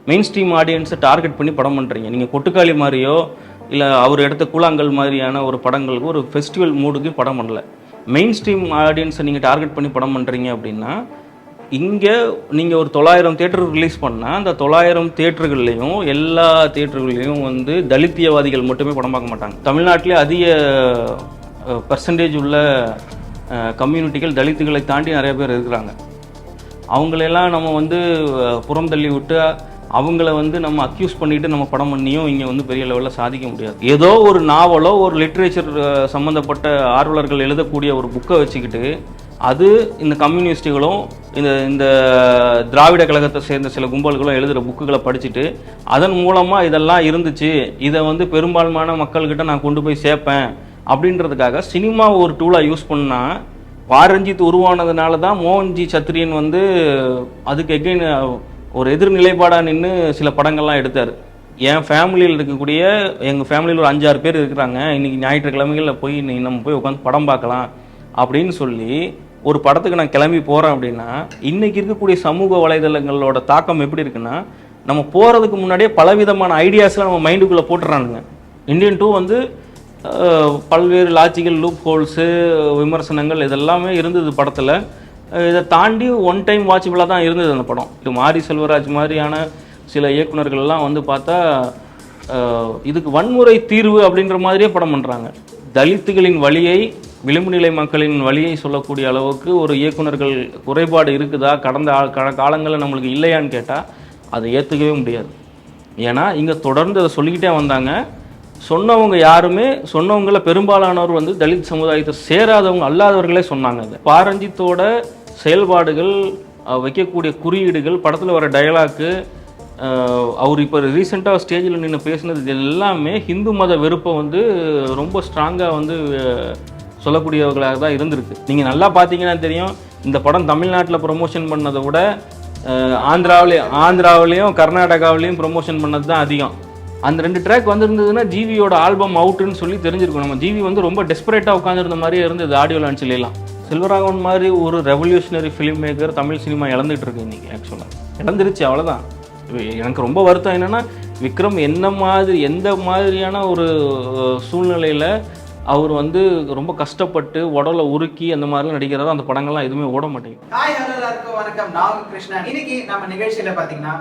Main stream ஆடியன்ஸை target பண்ணி படம் பண்ணுறீங்க. நீங்கள் கொட்டுக்காளி மாதிரியோ இல்லை அவர் எடுத்த கூழாங்கல் மாதிரியான ஒரு படங்களுக்கு ஒரு ஃபெஸ்டிவல் மூடுக்கு படம் பண்ணல. மெயின் ஸ்ட்ரீம் ஆடியன்ஸை நீங்கள் டார்கெட் பண்ணி படம் பண்ணுறீங்க அப்படின்னா, இங்கே நீங்கள் ஒரு 900 தியேட்டர் ரிலீஸ் பண்ணால் அந்த 900 தியேட்டர்கள்லையும் எல்லா தியேட்டர்கள்லையும் வந்து தலித்தியவாதிகள் மட்டுமே படம் பார்க்க மாட்டாங்க. தமிழ்நாட்டிலே அதிக பர்சன்டேஜ் உள்ள கம்யூனிட்டிகள் தலித்துகளை தாண்டி நிறைய பேர் இருக்கிறாங்க. அவங்களெல்லாம் நம்ம வந்து புறம் தள்ளி விட்டு அவங்கள வந்து நம்ம அக்யூஸ் பண்ணிட்டு நம்ம படம் பண்ணியும் இங்கே வந்து பெரிய லெவலில் சாதிக்க முடியாது. ஏதோ ஒரு நாவலோ ஒரு லிட்ரேச்சர் சம்மந்தப்பட்ட ஆர்வலர்கள் எழுதக்கூடிய ஒரு புக்கை வச்சுக்கிட்டு அது இந்த கம்யூனிஸ்டுகளும் இந்த திராவிட கழகத்தை சேர்ந்த சில கும்பல்களும் எழுதுகிற புக்குகளை படிச்சுட்டு அதன் மூலமாக இதெல்லாம் இருந்துச்சு, இதை வந்து பெரும்பான்மையான மக்கள்கிட்ட நான் கொண்டு போய் சேர்ப்பேன் அப்படின்றதுக்காக சினிமா ஒரு டூலாக யூஸ் பண்ணால், பாரஞ்சித் உருவானதுனால தான் மோகன்ஜி சத்திரியன் வந்து அதுக்கு எகைன் ஒரு எதிர்நிலைப்பாடாக நின்று சில படங்கள்லாம் எடுத்தார். என் ஃபேமிலியில் இருக்கக்கூடிய எங்கள் ஃபேமிலியில் ஒரு 5-6 பேர் இருக்கிறாங்க, இன்றைக்கி ஞாயிற்றுக்கிழமைகளில் போய் நம்ம போய் உட்காந்து படம் பார்க்கலாம் அப்படின்னு சொல்லி ஒரு படத்துக்கு நான் கிளம்பி போகிறேன் அப்படின்னா, இன்றைக்கி இருக்கக்கூடிய சமூக வலைதளங்களோட தாக்கம் எப்படி இருக்குன்னா, நம்ம போகிறதுக்கு முன்னாடியே பலவிதமான ஐடியாஸ்லாம் நம்ம மைண்டுக்குள்ளே போட்டுறானுங்க. இந்தியன் 2 வந்து பல்வேறு லாஜிக்கல் லூப் ஹோல்ஸு விமர்சனங்கள் இதெல்லாமே இருந்தது படத்தில். இதை தாண்டி ஒன் டைம் வாட்சபிளாக தான் இருந்தது அந்த படம். இது மாரி செல்வராஜ் மாதிரியான சில இயக்குநர்கள்லாம் வந்து பார்த்தா இதுக்கு வன்முறை தீர்வு அப்படின்ற மாதிரியே படம் பண்ணுறாங்க. தலித்துகளின் வழியை, விளிம்பு நிலை மக்களின் வழியை சொல்லக்கூடிய அளவுக்கு ஒரு இயக்குநர்கள் குறைபாடு இருக்குதா கடந்த காலங்களில் நம்மளுக்கு இல்லையான்னு கேட்டால் அதை ஏற்றுக்கவே முடியாது. ஏன்னா இங்கே தொடர்ந்து அதை சொல்லிக்கிட்டே வந்தாங்க. சொன்னவங்க யாருமே, சொன்னவங்கள பெரும்பாலானவர் வந்து தலித் சமுதாயத்தை சேராதவங்க அல்லாதவர்களே சொன்னாங்க. அது பாரஞ்சித்தோட செயல்பாடுகள், வைக்கக்கூடிய குறியீடுகள், படத்தில் வர டயலாக்கு, அவர் இப்போ ரீசெண்டாக ஸ்டேஜில் நின்று பேசினது இது எல்லாமே ஹிந்து மத வெறுப்பை வந்து ரொம்ப ஸ்ட்ராங்காக வந்து சொல்லக்கூடியவர்களாக தான் இருந்திருக்கு. நீங்கள் நல்லா பார்த்தீங்கன்னா தெரியும், இந்த படம் தமிழ்நாட்டில் ப்ரொமோஷன் பண்ணதை விட ஆந்திராவிலையும் கர்நாடகாவிலையும் ப்ரொமோஷன் பண்ணது தான் அதிகம். அந்த 2 ட்ராக் வந்திருந்ததுன்னா ஜிவியோட ஆல்பம் அவுட்டுன்னு சொல்லி தெரிஞ்சிருக்கும். நம்ம ஜிவி வந்து ரொம்ப டெஸ்பரேட்டாக உட்காந்துருந்த மாதிரியே இருந்தது ஆடியோ லான்ச்சிலாம். செல்வராகவன் மாதிரி ஒரு revolutionary film maker Tamil cinema இழந்துட்டு இருக்கு இன்றைக்கி. ஆக்சுவலாக இழந்துருச்சு, அவ்வளோதான். எனக்கு ரொம்ப வருத்தம் என்னென்னா, விக்ரம் எந்த மாதிரியான ஒரு சூழ்நிலையில் அவர் வந்து ரொம்ப கஷ்டப்பட்டு உடலை உருக்கி அந்த மாதிரிலாம் நடிக்கிறதோ அந்த படங்கள்லாம் எதுவுமே ஓட மாட்டேங்குது. ஹாய், ஹலோ எல்லாருக்கும் வணக்கம். நான் கிருஷ்ணா. இன்னைக்கு நம்ம நிகழ்ச்சியில் பார்த்தீங்கன்னா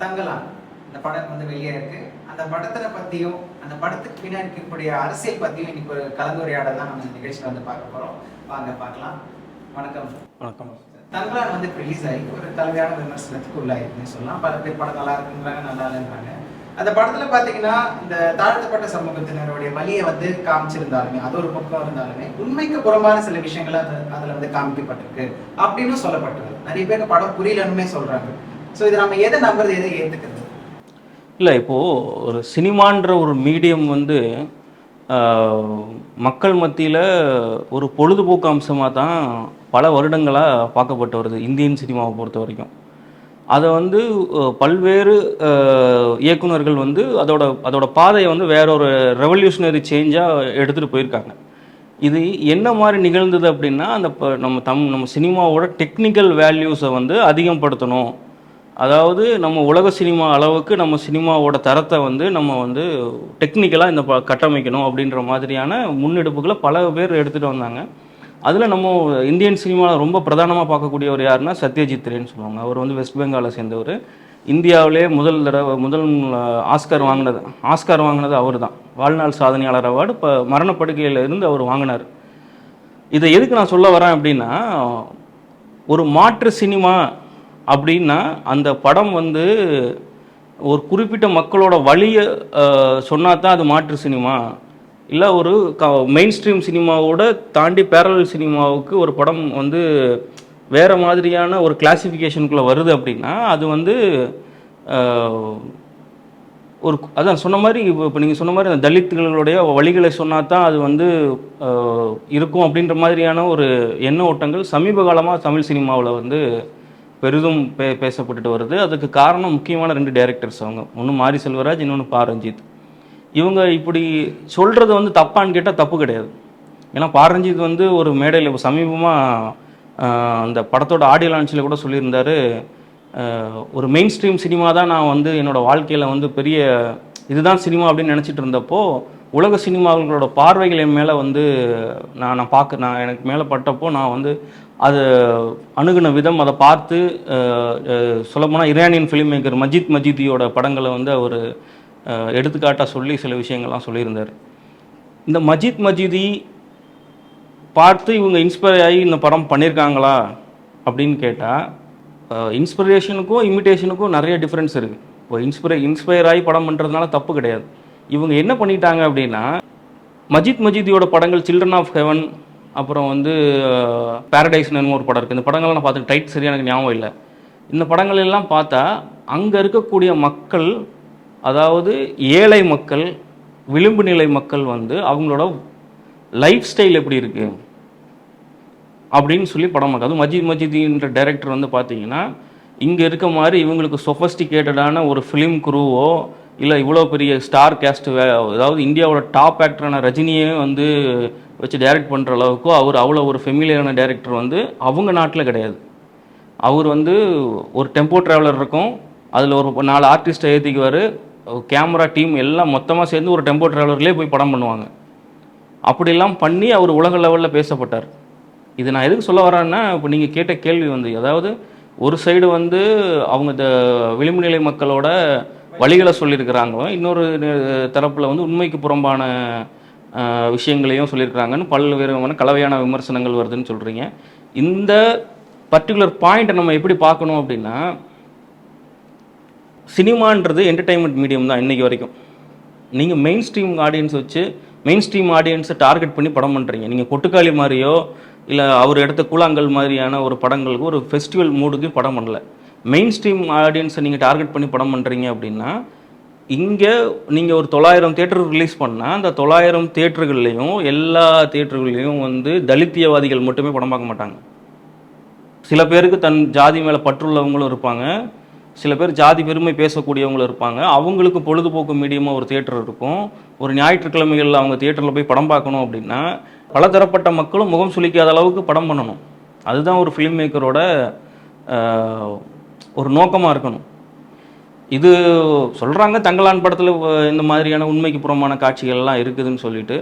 தங்கலான் இந்த படம் வந்து வெளியே இருக்கு. அந்த படத்தை பற்றியும் அந்த படத்துக்கு பின்னாடி இருக்கக்கூடிய அரசியல் பற்றியும் இன்னைக்கு ஒரு கலந்துரையாடல் தான் நம்ம நிகழ்ச்சியில் வந்து பார்க்க போகிறோம். வாங்க பார்க்கலாம். வணக்கம். வணக்கம். தங்கலான் வந்து ரிலீஸ் ஆகி ஒரு கலவையான விமர்சனத்துக்கு உள்ளாயிருக்குன்னு சொல்லலாம். பல பேர் படம் நல்லா இருக்குன்றாங்க, நல்லா இல்லைன்றாங்க. அந்த படத்தில் பார்த்தீங்கன்னா இந்த தாழ்த்தப்பட்ட சமூகத்தினருடைய வழியை வந்து காமிச்சிருந்தாலுமே, அது ஒரு பக்கம் இருந்தாலுமே உண்மைக்கு புறம்பான சில விஷயங்கள் அதில் வந்து காமிக்கப்பட்டிருக்கு அப்படின்னு சொல்லப்பட்டிருக்கு. நிறைய பேருக்கு படம் புரியலன்னுமே சொல்கிறாங்க. ஸோ இதை நம்ம எதை நம்புறது, எதை ஏற்றுக்கிறது? இல்லை, இப்போது ஒரு சினிமான்ற ஒரு மீடியம் வந்து மக்கள் மத்தியில் ஒரு பொழுதுபோக்கு அம்சமாக தான் பல வருடங்களாக பார்க்கப்பட்டு வருது இந்தியன் சினிமாவை பொறுத்த வரைக்கும். அதை வந்து பல்வேறு இயக்குநர்கள் வந்து அதோட பாதையை வந்து வேற ஒரு ரெவல்யூஷனரி சேஞ்சாக எடுத்துகிட்டு போயிருக்காங்க. இது என்ன மாதிரி நிகழ்ந்தது அப்படின்னா, அந்த நம்ம சினிமாவோட டெக்னிக்கல் வேல்யூஸை வந்து அதிகப்படுத்தணும். அதாவது நம்ம உலக சினிமா அளவுக்கு நம்ம சினிமாவோட தரத்தை வந்து நம்ம வந்து டெக்னிக்கலாக இந்த கட்டமைக்கணும் அப்படின்ற மாதிரியான முன்னெடுப்புகளை பல பேர் எடுத்துகிட்டு வந்தாங்க. அதில் நம்ம இந்தியன் சினிமாவில் ரொம்ப பிரதானமாக பார்க்கக்கூடியவர் யாருன்னா சத்யஜித் ரேன்னு சொல்லுவாங்க. அவர் வந்து வெஸ்ட் பெங்காலை சேர்ந்தவர். இந்தியாவிலே முதல் ஆஸ்கார் வாங்கினது அவர் தான். வாழ்நாள் சாதனையாளர் அவார்டு இப்போ மரணப்படுக்கையில் இருந்து அவர் வாங்கினார். இதை எதுக்கு நான் சொல்ல வரேன் அப்படின்னா, ஒரு மாற்று சினிமா அப்படின்னா அந்த படம் வந்து ஒரு குறிப்பிட்ட மக்களோட வழியை சொன்னா தான் அது மாற்று சினிமா. இல்லை ஒரு மெயின் ஸ்ட்ரீம் சினிமாவோட தாண்டி பேரலல் சினிமாவுக்கு ஒரு படம் வந்து வேறு மாதிரியான ஒரு கிளாசிஃபிகேஷனுக்குள்ளே வருது அப்படின்னா அது வந்து ஒரு அதான் சொன்ன மாதிரி இப்போ நீங்கள் சொன்ன மாதிரி அந்த தலித்துகளுடைய வழிகளை சொன்னா தான் அது வந்து இருக்கும் அப்படின்ற மாதிரியான ஒரு எண்ண ஓட்டங்கள் சமீப காலமாக தமிழ் சினிமாவில் வந்து பெரிதும் பேசப்பட்டுட்டு வருது. அதுக்கு காரணம் முக்கியமான 2 டைரக்டர்ஸ். அவங்க ஒன்று மாரி செல்வராஜ், இன்னொன்று பாரஞ்சித். இவங்க இப்படி சொல்கிறது வந்து தப்பான்னு கேட்டால் தப்பு கிடையாது. ஏன்னா பாரஞ்சித் வந்து ஒரு மேடையில் இப்போ சமீபமாக அந்த படத்தோட ஆடியோ லான்ச்சில் கூட சொல்லியிருந்தார், ஒரு மெயின் ஸ்ட்ரீம் சினிமா தான் நான் வந்து என்னோடய வாழ்க்கையில் வந்து பெரிய இதுதான் சினிமா அப்படின்னு நினச்சிட்டு இருந்தப்போ உலக சினிமாக்களோட பார்வைகள் என் மேலே வந்து நான் எனக்கு மேலே பட்டப்போ நான் வந்து அது அணுகுன விதம் அதை பார்த்து சொல்லப்போனால் ஈரானியன் ஃபிலிம் மேக்கர் மஜித் மஜிதியோட படங்களை வந்து அவர் எடுத்துக்காட்டாக சொல்லி சில விஷயங்கள்லாம் சொல்லியிருந்தார். இந்த மஜித் மஜிதி பார்த்து இவங்க இன்ஸ்பயர் ஆகி இந்த படம் பண்ணியிருக்காங்களா அப்படின்னு கேட்டால் இன்ஸ்பிரேஷனுக்கும் இமிட்டேஷனுக்கும் நிறைய டிஃப்ரென்ஸ் இருக்குது. இப்போ இன்ஸ்பயர் ஆகி படம் பண்ணுறதுனால தப்பு கிடையாது. இவங்க என்ன பண்ணிட்டாங்க அப்படின்னா மஜித் மஜிதியோட படங்கள் சில்ட்ரன் ஆஃப் ஹெவன், அப்புறம் வந்து பேரடைஸ்னு ஒரு படம் இருக்குது. இந்த படங்கள்லாம் நான் பார்த்து டைட் சரியாக எனக்கு ஞாபகம் இல்லை. இந்த படங்கள் எல்லாம் பார்த்தா அங்கே இருக்கக்கூடிய மக்கள், அதாவது ஏழை மக்கள், விளிம்பு நிலை மக்கள் வந்து அவங்களோட லைஃப் ஸ்டைல் எப்படி இருக்குது அப்படின்னு சொல்லி படம் பார்க்க. அதுவும் மஜித்ன்ற டைரக்டர் வந்து பார்த்தீங்கன்னா இங்கே இருக்க மாதிரி இவங்களுக்கு சொஃபஸ்டிகேட்டடான ஒரு ஃபிலிம் குரூவோ இல்லை இவ்வளோ பெரிய ஸ்டார் கேஸ்ட் அதாவது இந்தியாவோட டாப் ஆக்டரான ரஜினியே வந்து வச்சு டைரக்ட் பண்ணுற அளவுக்கு அவர் அவ்வளோ ஒரு ஃபெமிலியரான டைரக்டர் வந்து அவங்க நாட்டில் கிடையாது. அவர் வந்து ஒரு டெம்போ ட்ராவலர் இருக்கும், அதில் ஒரு 4 ஆர்டிஸ்ட்டை ஏற்றிக்குவார், கேமரா டீம் எல்லாம் மொத்தமாக சேர்ந்து ஒரு டெம்போ ட்ராவலர்லேயே போய் படம் பண்ணுவாங்க. அப்படிலாம் பண்ணி அவர் உலக லெவலில் பேசப்பட்டார். இது நான் எதுக்கு சொல்ல வரேன்னா, இப்போ நீங்கள் கேட்ட கேள்வி வந்து அதாவது ஒரு சைடு வந்து அவங்க இந்த விளிம்பு நிலை மக்களோட வழிகளை சொல்லியிருக்கிறாங்க, இன்னொரு தரப்பில் வந்து உண்மைக்கு புறம்பான விஷயங்களையும் சொல்லியிருக்கிறாங்கன்னு பல்வேறு கலவையான விமர்சனங்கள் வருதுன்னு சொல்கிறீங்க. இந்த பர்டிகுலர் பாயிண்ட்டை நம்ம எப்படி பார்க்கணும் அப்படின்னா, சினிமான்றது என்டர்டைன்மெண்ட் மீடியம் தான் இன்றைக்கி வரைக்கும். நீங்கள் மெயின் ஸ்ட்ரீம் ஆடியன்ஸ் வச்சு மெயின் ஸ்ட்ரீம் ஆடியன்ஸை டார்கெட் பண்ணி படம் பண்ணுறீங்க. நீங்கள் கொட்டுக்காளி மாதிரியோ இல்லை அவர் எடுத்த கூழாங்கல் மாதிரியான ஒரு படங்களுக்கு ஒரு ஃபெஸ்டிவல் மூடுக்கு படம் பண்ணல. மெயின் ஸ்ட்ரீம் ஆடியன்ஸை நீங்கள் டார்கெட் பண்ணி படம் பண்ணுறீங்க அப்படின்னா, இங்கே நீங்கள் ஒரு 900 தியேட்டர் ரிலீஸ் பண்ணால் அந்த 900 தியேட்டர்கள்லையும் எல்லா தியேட்டர்கள்லையும் வந்து தலித்தியவாதிகள் மட்டுமே படம் பார்க்க மாட்டாங்க. சில பேருக்கு தன் ஜாதி மேலே பற்றுள்ளவங்களும் இருப்பாங்க, சில பேர் ஜாதி பெருமை பேசக்கூடியவங்களும் இருப்பாங்க. அவங்களுக்கு பொழுதுபோக்கு மீடியமாக ஒரு தியேட்டர் இருக்கும். ஒரு ஞாயிற்றுக்கிழமைகளில் அவங்க தியேட்டரில் போய் படம் பார்க்கணும் அப்படின்னா பலதரப்பட்ட மக்களும் முகம் சுளிக்காத அளவுக்கு படம் பண்ணணும். அதுதான் ஒரு ஃபிலிம் மேக்கரோட ஒரு நோக்கமாக இருக்கணும். இது சொல்கிறாங்க தங்கலான் படத்தில் இந்த மாதிரியான உண்மைக்கு புறமான காட்சிகள்லாம் இருக்குதுன்னு சொல்லிட்டு,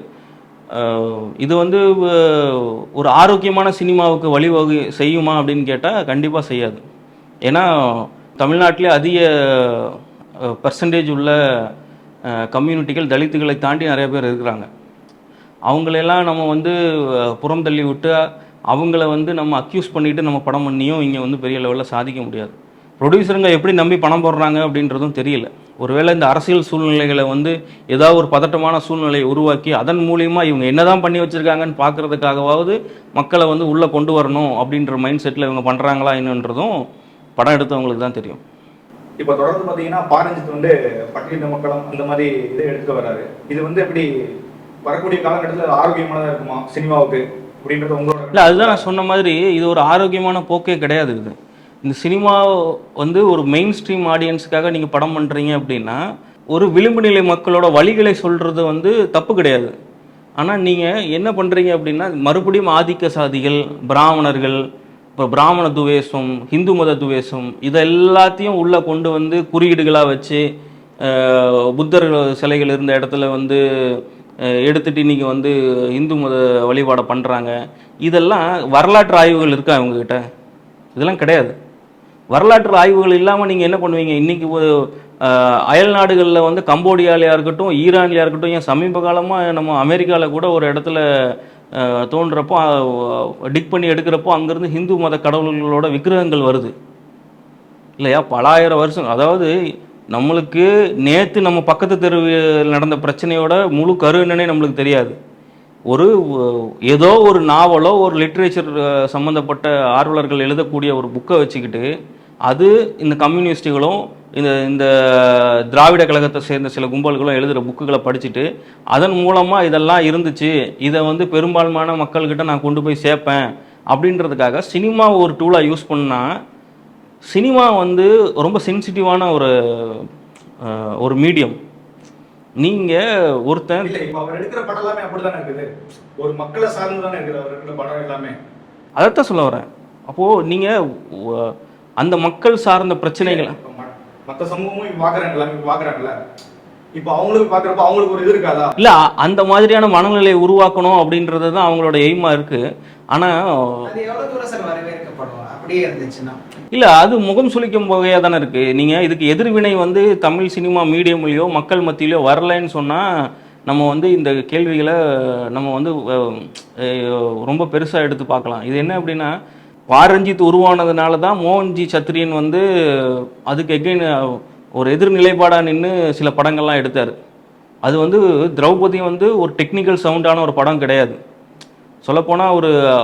இது வந்து ஒரு ஆரோக்கியமான சினிமாவுக்கு வழிவகை செய்யுமா அப்படின்னு கேட்டால் கண்டிப்பாக செய்யாது. ஏன்னா தமிழ்நாட்டிலே அதிக பர்சன்டேஜ் உள்ள கம்யூனிட்டிகள் தலித்துகளை தாண்டி நிறைய பேர் இருக்கிறாங்க. அவங்களெல்லாம் நம்ம வந்து புறம் தள்ளி விட்டு அவங்கள வந்து நம்ம அக்யூஸ் பண்ணிவிட்டு நம்ம படம் பண்ணியும் இங்கே வந்து பெரிய லெவலில் சாதிக்க முடியாது. ப்ரொடியூசருங்க எப்படி நம்பி பணம் போடுறாங்க அப்படின்றதும் தெரியல. ஒருவேளை இந்த அரசியல் சூழ்நிலைகளை வந்து ஏதாவது ஒரு பதட்டமான சூழ்நிலையை உருவாக்கி அதன் மூலிமா இவங்க என்னதான் பண்ணி வச்சுருக்காங்கன்னு பார்க்குறதுக்காகவாவது மக்களை வந்து உள்ளே கொண்டு வரணும் அப்படின்ற மைண்ட் செட்டில் இவங்க பண்ணுறாங்களா என்னன்றதும் படம் எடுத்தவங்களுக்கு தான் தெரியும். இப்போ தொடர்ந்து பார்த்தீங்கன்னா பாரஞ்சித் வந்து பட்டியலின மக்களும் அந்த மாதிரி இதை எடுத்துட்டு வர்றாரு. இது வந்து எப்படி வரக்கூடிய காலகட்டத்தில் ஆரோக்கியமானதாக இருக்குமா சினிமாவுக்கு அப்படின்றது உங்களோட? இல்லை, அதுதான் நான் சொன்ன மாதிரி இது ஒரு ஆரோக்கியமான போக்கே கிடையாது. இது இந்த சினிமா வந்து ஒரு மெயின் ஸ்ட்ரீம் ஆடியன்ஸுக்காக நீங்கள் படம் பண்ணுறீங்க அப்படின்னா ஒரு விளிம்பு நிலை மக்களோட வழிகளை சொல்கிறது வந்து தப்பு கிடையாது. ஆனால் நீங்கள் என்ன பண்ணுறீங்க அப்படின்னா மறுபடியும் ஆதிக்க சாதிகள், பிராமணர்கள், இப்போ பிராமண துவேஷம், ஹிந்து மத துவேஷம் இதை எல்லாத்தையும் உள்ளே கொண்டு வந்து குறியீடுகளாக வச்சு புத்தர் சிலைகள் இருந்த இடத்துல வந்து எடுத்துட்டு இன்றைக்கி வந்து இந்து மத வழிபாடை பண்ணுறாங்க. இதெல்லாம் வரலாற்று ஆய்வுகள் இருக்கா இவங்ககிட்ட? இதெல்லாம் கிடையாது. வரலாற்று ஆய்வுகள் இல்லாமல் நீங்கள் என்ன பண்ணுவீங்க? இன்றைக்கி அயல் நாடுகளில் வந்து கம்போடியாலையாக இருக்கட்டும், ஈரான்லையாக இருக்கட்டும், ஏன் சமீப காலமாக நம்ம அமெரிக்காவில் கூட ஒரு இடத்துல தோன்றப்போ டிக் பண்ணி எடுக்கிறப்போ அங்கேருந்து ஹிந்து மத கடவுள்களோட விக்கிரகங்கள் வருது இல்லையா? பல ஆயிரம் வருஷம். அதாவது நம்மளுக்கு நேற்று நம்ம பக்கத்து தெருவில் நடந்த பிரச்சனையோட முழு கரு என்னன்னே நம்மளுக்கு தெரியாது. ஏதோ ஒரு நாவலோ ஒரு லிட்ரேச்சர் சம்மந்தப்பட்ட ஆர்வலர்கள் எழுதக்கூடிய ஒரு புக்கை வச்சுக்கிட்டு அது இந்த கம்யூனிஸ்டுகளும் இந்த திராவிட கழகத்தை சேர்ந்த சில கும்பல்களும் எழுதுகிற புக்குகளை படிச்சுட்டு அதன் மூலமாக இதெல்லாம் இருந்துச்சு, இதை வந்து பெரும்பான்மையான மக்கள்கிட்ட நான் கொண்டு போய் சேர்ப்பேன் அப்படின்றதுக்காக சினிமாவை ஒரு டூலாக யூஸ் பண்ணால், சினிமா வந்து ரொம்ப சென்சிட்டிவான ஒரு மீடியம். நீங்கள் ஒருத்தன் இப்போ அவர் எடுக்கிற படம் எல்லாமே அப்படிதானே இருக்குது, ஒரு மக்களை சார்ந்து தானே இருக்குது அவர் எடுக்கிற படம் எல்லாமே. அதைத்தான் சொல்ல வரேன். அப்போது நீங்கள் அந்த மக்கள் சார்ந்த பிரச்சனைகளை மற்ற சமூகமும் பார்க்குறாங்கல்ல, இப்போ அவங்களுக்கு பார்க்குறப்ப அவங்களுக்கு ஒரு இது இருக்காதா? இல்லை, அந்த மாதிரியான மனநிலையை உருவாக்கணும் அப்படின்றது தான் அவங்களோட எய்மாக இருக்குது. ஆனால் இல்லை, அது முகம் சுளிக்கும் வகையாக தானே இருக்குது. நீங்கள் இதுக்கு எதிர்வினை வந்து தமிழ் சினிமா மீடியம்லையோ மக்கள் மத்தியிலையோ வரலைன்னு சொன்னால் நம்ம வந்து இந்த கேள்விகளை நம்ம வந்து ரொம்ப பெருசாக எடுத்து பார்க்கலாம். இது என்ன அப்படின்னா, பாரஞ்சித் உருவானதுனால தான் மோகன்ஜி சத்திரியன் வந்து அதுக்கு எகைன் ஒரு எதிர்நிலைப்பாடாக நின்று சில படங்கள்லாம் எடுத்தார். அது வந்து திரௌபதி வந்து ஒரு டெக்னிக்கல் சவுண்டான ஒரு படம் கிடையாது. சொல்லப்போனால்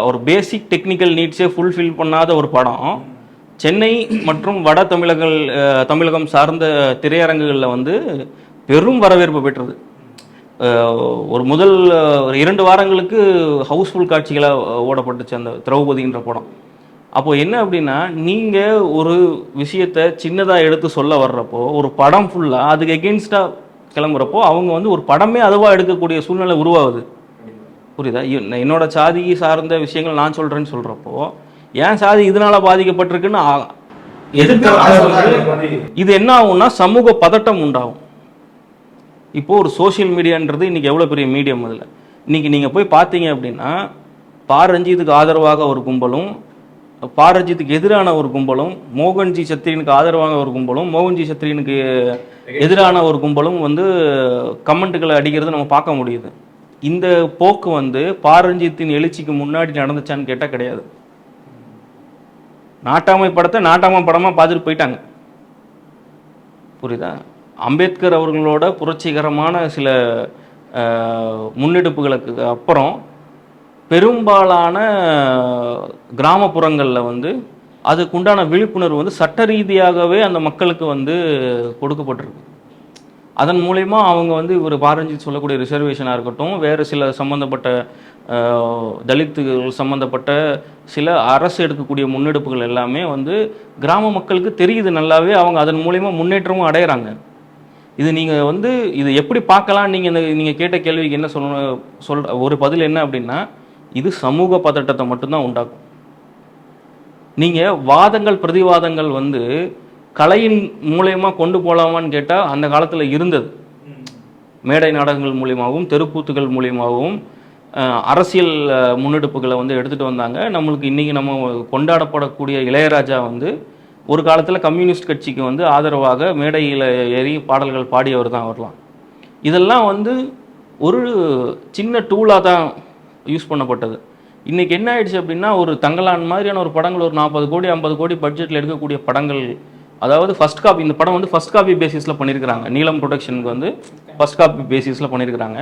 ஒரு பேசிக் டெக்னிக்கல் நீட்ஸே ஃபுல்ஃபில் பண்ணாத ஒரு படம் சென்னை மற்றும் வட தமிழகம் சார்ந்த திரையரங்குகளில் வந்து பெரும் வரவேற்பு பெற்றது. ஒரு முதல் 2 வாரங்களுக்கு ஹவுஸ்ஃபுல் காட்சிகளாக ஓடப்பட்டுச்சு அந்த திரௌபதின்ற படம். அப்போது என்ன அப்படின்னா, நீங்கள் ஒரு விஷயத்தை சின்னதாக எடுத்து சொல்ல வர்றப்போ ஒரு படம் ஃபுல்லாக அதுக்கு எகென்ஸ்டாக கிளம்புறப்போ அவங்க வந்து ஒரு படமே அதுவாக எடுக்கக்கூடிய சூழ்நிலை உருவாகுது. புரியுதா? என்னோட சாதி சார்ந்த விஷயங்கள் நான் சொல்கிறேன்னு சொல்கிறப்போ ஏன் சாதி இதனால் பாதிக்கப்பட்டிருக்குன்னு இது என்ன ஆகும்னா சமூக பதட்டம் உண்டாகும். இப்போது ஒரு சோஷியல் மீடியான்றது இன்றைக்கி எவ்வளோ பெரிய மீடியம். அதில் இன்றைக்கி நீங்கள் போய் பார்த்தீங்க அப்படின்னா பாரஞ்சித்துக்கு ஆதரவாக ஒரு கும்பலும், பாரஞ்சித்துக்கு எதிரான ஒரு கும்பலும், மோகன்ஜி சத்திரியனுக்கு ஆதரவாக ஒரு கும்பலும், மோகன்ஜி சத்திரியனுக்கு எதிரான ஒரு கும்பலும் வந்து கமெண்ட்டுகளை அடிக்கிறது நம்ம பார்க்க முடியுது. இந்த போக்கு வந்து பாரஞ்சித்தின் எழுச்சிக்கு முன்னாடி நடந்துச்சான்னு கேட்டால் கிடையாது. நாட்டாமை படத்தை நாட்டாமை படமாக பார்த்துட்டு போயிட்டாங்க. புரியுதா? அம்பேத்கர் அவர்களோட புரட்சிகரமான சில முன்னெடுப்புகளுக்கு அப்புறம் பெரும்பாலான கிராமப்புறங்களில் வந்து அதுக்குண்டான விழிப்புணர்வு வந்து சட்ட ரீதியாகவே அந்த மக்களுக்கு வந்து கொடுக்கப்பட்டிருக்கு. அதன் மூலயமா அவங்க வந்து ஒரு பாரஞ்சித் சொல்லக்கூடிய ரிசர்வேஷனாக இருக்கட்டும், வேறு சில சம்மந்தப்பட்ட தலித்துகள் சம்மந்தப்பட்ட சில அரசு எடுக்கக்கூடிய முன்னெடுப்புகள் எல்லாமே வந்து கிராம மக்களுக்கு தெரியுது நல்லாவே. அவங்க அதன் மூலயமா முன்னேற்றமும் அடைகிறாங்க. இது நீங்கள் வந்து இது எப்படி பார்க்கலாம்? நீங்கள் கேட்ட கேள்விக்கு என்ன சொல்கிற ஒரு பதில் என்ன அப்படின்னா, இது சமூக பதட்டத்தை மட்டும்தான் உண்டாக்கும். நீங்கள் வாதங்கள் பிரதிவாதங்கள் வந்து கலையின் மூலயமா கொண்டு போகலாமான்னு கேட்டால் அந்த காலத்தில் இருந்தது. மேடை நாடகங்கள் மூலியமாகவும் தெருக்கூத்துகள் மூலியமாகவும் அரசியல் முன்னெடுப்புகளை வந்து எடுத்துகிட்டு வந்தாங்க. நம்மளுக்கு இன்றைக்கி நம்ம கொண்டாடப்படக்கூடிய இளையராஜா வந்து ஒரு காலத்தில் கம்யூனிஸ்ட் கட்சிக்கு வந்து ஆதரவாக மேடையில் ஏறி பாடல்கள் பாடியவர் தான் வரலாம். இதெல்லாம் வந்து ஒரு சின்ன டூலாக தான் யூஸ் பண்ணப்பட்டது. இன்றைக்கி என்ன ஆயிடுச்சு அப்படின்னா, ஒரு தங்கலான் மாதிரியான ஒரு படங்கள் ஒரு 40 கோடி 50 கோடி பட்ஜெட்டில் எடுக்கக்கூடிய படங்கள், அதாவது ஃபஸ்ட் காப்பி, இந்த படம் வந்து ஃபஸ்ட் காப்பி பேசிஸில் பண்ணியிருக்கிறாங்க. நீலம் ப்ரொடக்ஷனுக்கு வந்து ஃபஸ்ட் காப்பி பேசிஸில் பண்ணியிருக்கிறாங்க.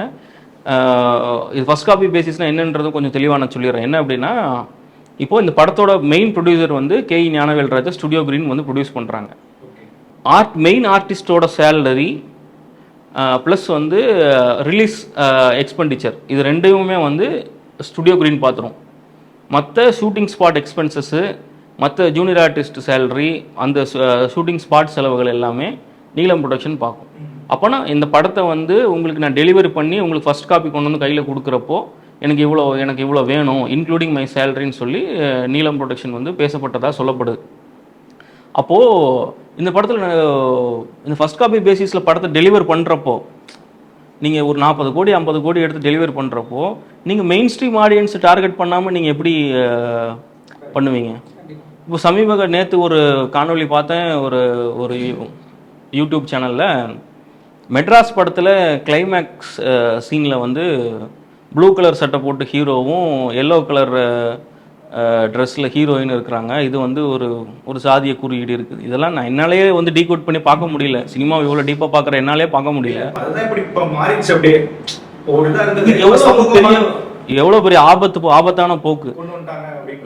இது ஃபஸ்ட் காப்பி பேசிஸ்னால் என்னன்றது கொஞ்சம் தெளிவாக நான் சொல்லிடுறேன். என்ன அப்படின்னா, இப்போது இந்த படத்தோட மெயின் ப்ரொடியூசர் வந்து கே.இ. ஞானவேல்ராஜா, ஸ்டுடியோ கிரீன் வந்து ப்ரொடியூஸ் பண்ணுறாங்க. மெயின் ஆர்டிஸ்டோட சேலரி ப்ளஸ் வந்து ரிலீஸ் எக்ஸ்பெண்டிச்சர், இது ரெண்டுமே வந்து ஸ்டுடியோ கிரீன் பார்த்துரும். மற்ற ஷூட்டிங் ஸ்பாட் எக்ஸ்பென்சஸ்ஸு, மற்ற ஜூனியர் ஆர்டிஸ்ட் சேலரி, அந்த ஷூட்டிங் ஸ்பாட் செலவுகள் எல்லாமே நீலம் ப்ரொடக்ஷன் பார்க்கும். அப்போனா இந்த படத்தை வந்து உங்களுக்கு நான் டெலிவரி பண்ணி உங்களுக்கு ஃபஸ்ட் காப்பி கொண்டு வந்து கையில் கொடுக்குறப்போ எனக்கு இவ்வளோ வேணும் இன்க்ளூடிங் மை சேலரின்னு சொல்லி நீலம் ப்ரொடக்ஷன் வந்து பேசப்பட்டதாக சொல்லப்படுது. அப்போது இந்த படத்தில் இந்த ஃபஸ்ட் காப்பி பேசிஸில் படத்தை டெலிவர் பண்ணுறப்போ நீங்கள் ஒரு 40 கோடி 50 கோடி எடுத்து டெலிவர் பண்ணுறப்போ நீங்கள் மெயின் ஸ்ட்ரீம் ஆடியன்ஸை டார்கெட் பண்ணாமல் நீங்கள் எப்படி பண்ணுவீங்க? இப்போ நேற்று ஒரு காணொளி பார்த்தேன், ஒரு யூடியூப் சேனலில் மெட்ராஸ் படத்தில் கிளைமேக்ஸ் சீனில் வந்து ப்ளூ கலர் சட்டை போட்டு ஹீரோவும் எல்லோ கலர் ட்ரெஸ்ஸில் ஹீரோயின் இருக்கிறாங்க. இது வந்து ஒரு சாதிய குறியீடு இருக்குது. இதெல்லாம் நான் என்னாலே வந்து டீகோட் பண்ணி பார்க்க முடியல. சினிமாவை இவ்வளோ டீப்பாக பார்க்குற என்னாலே பார்க்க முடியல. எவ்வளோ பெரிய ஆபத்தான போக்கு.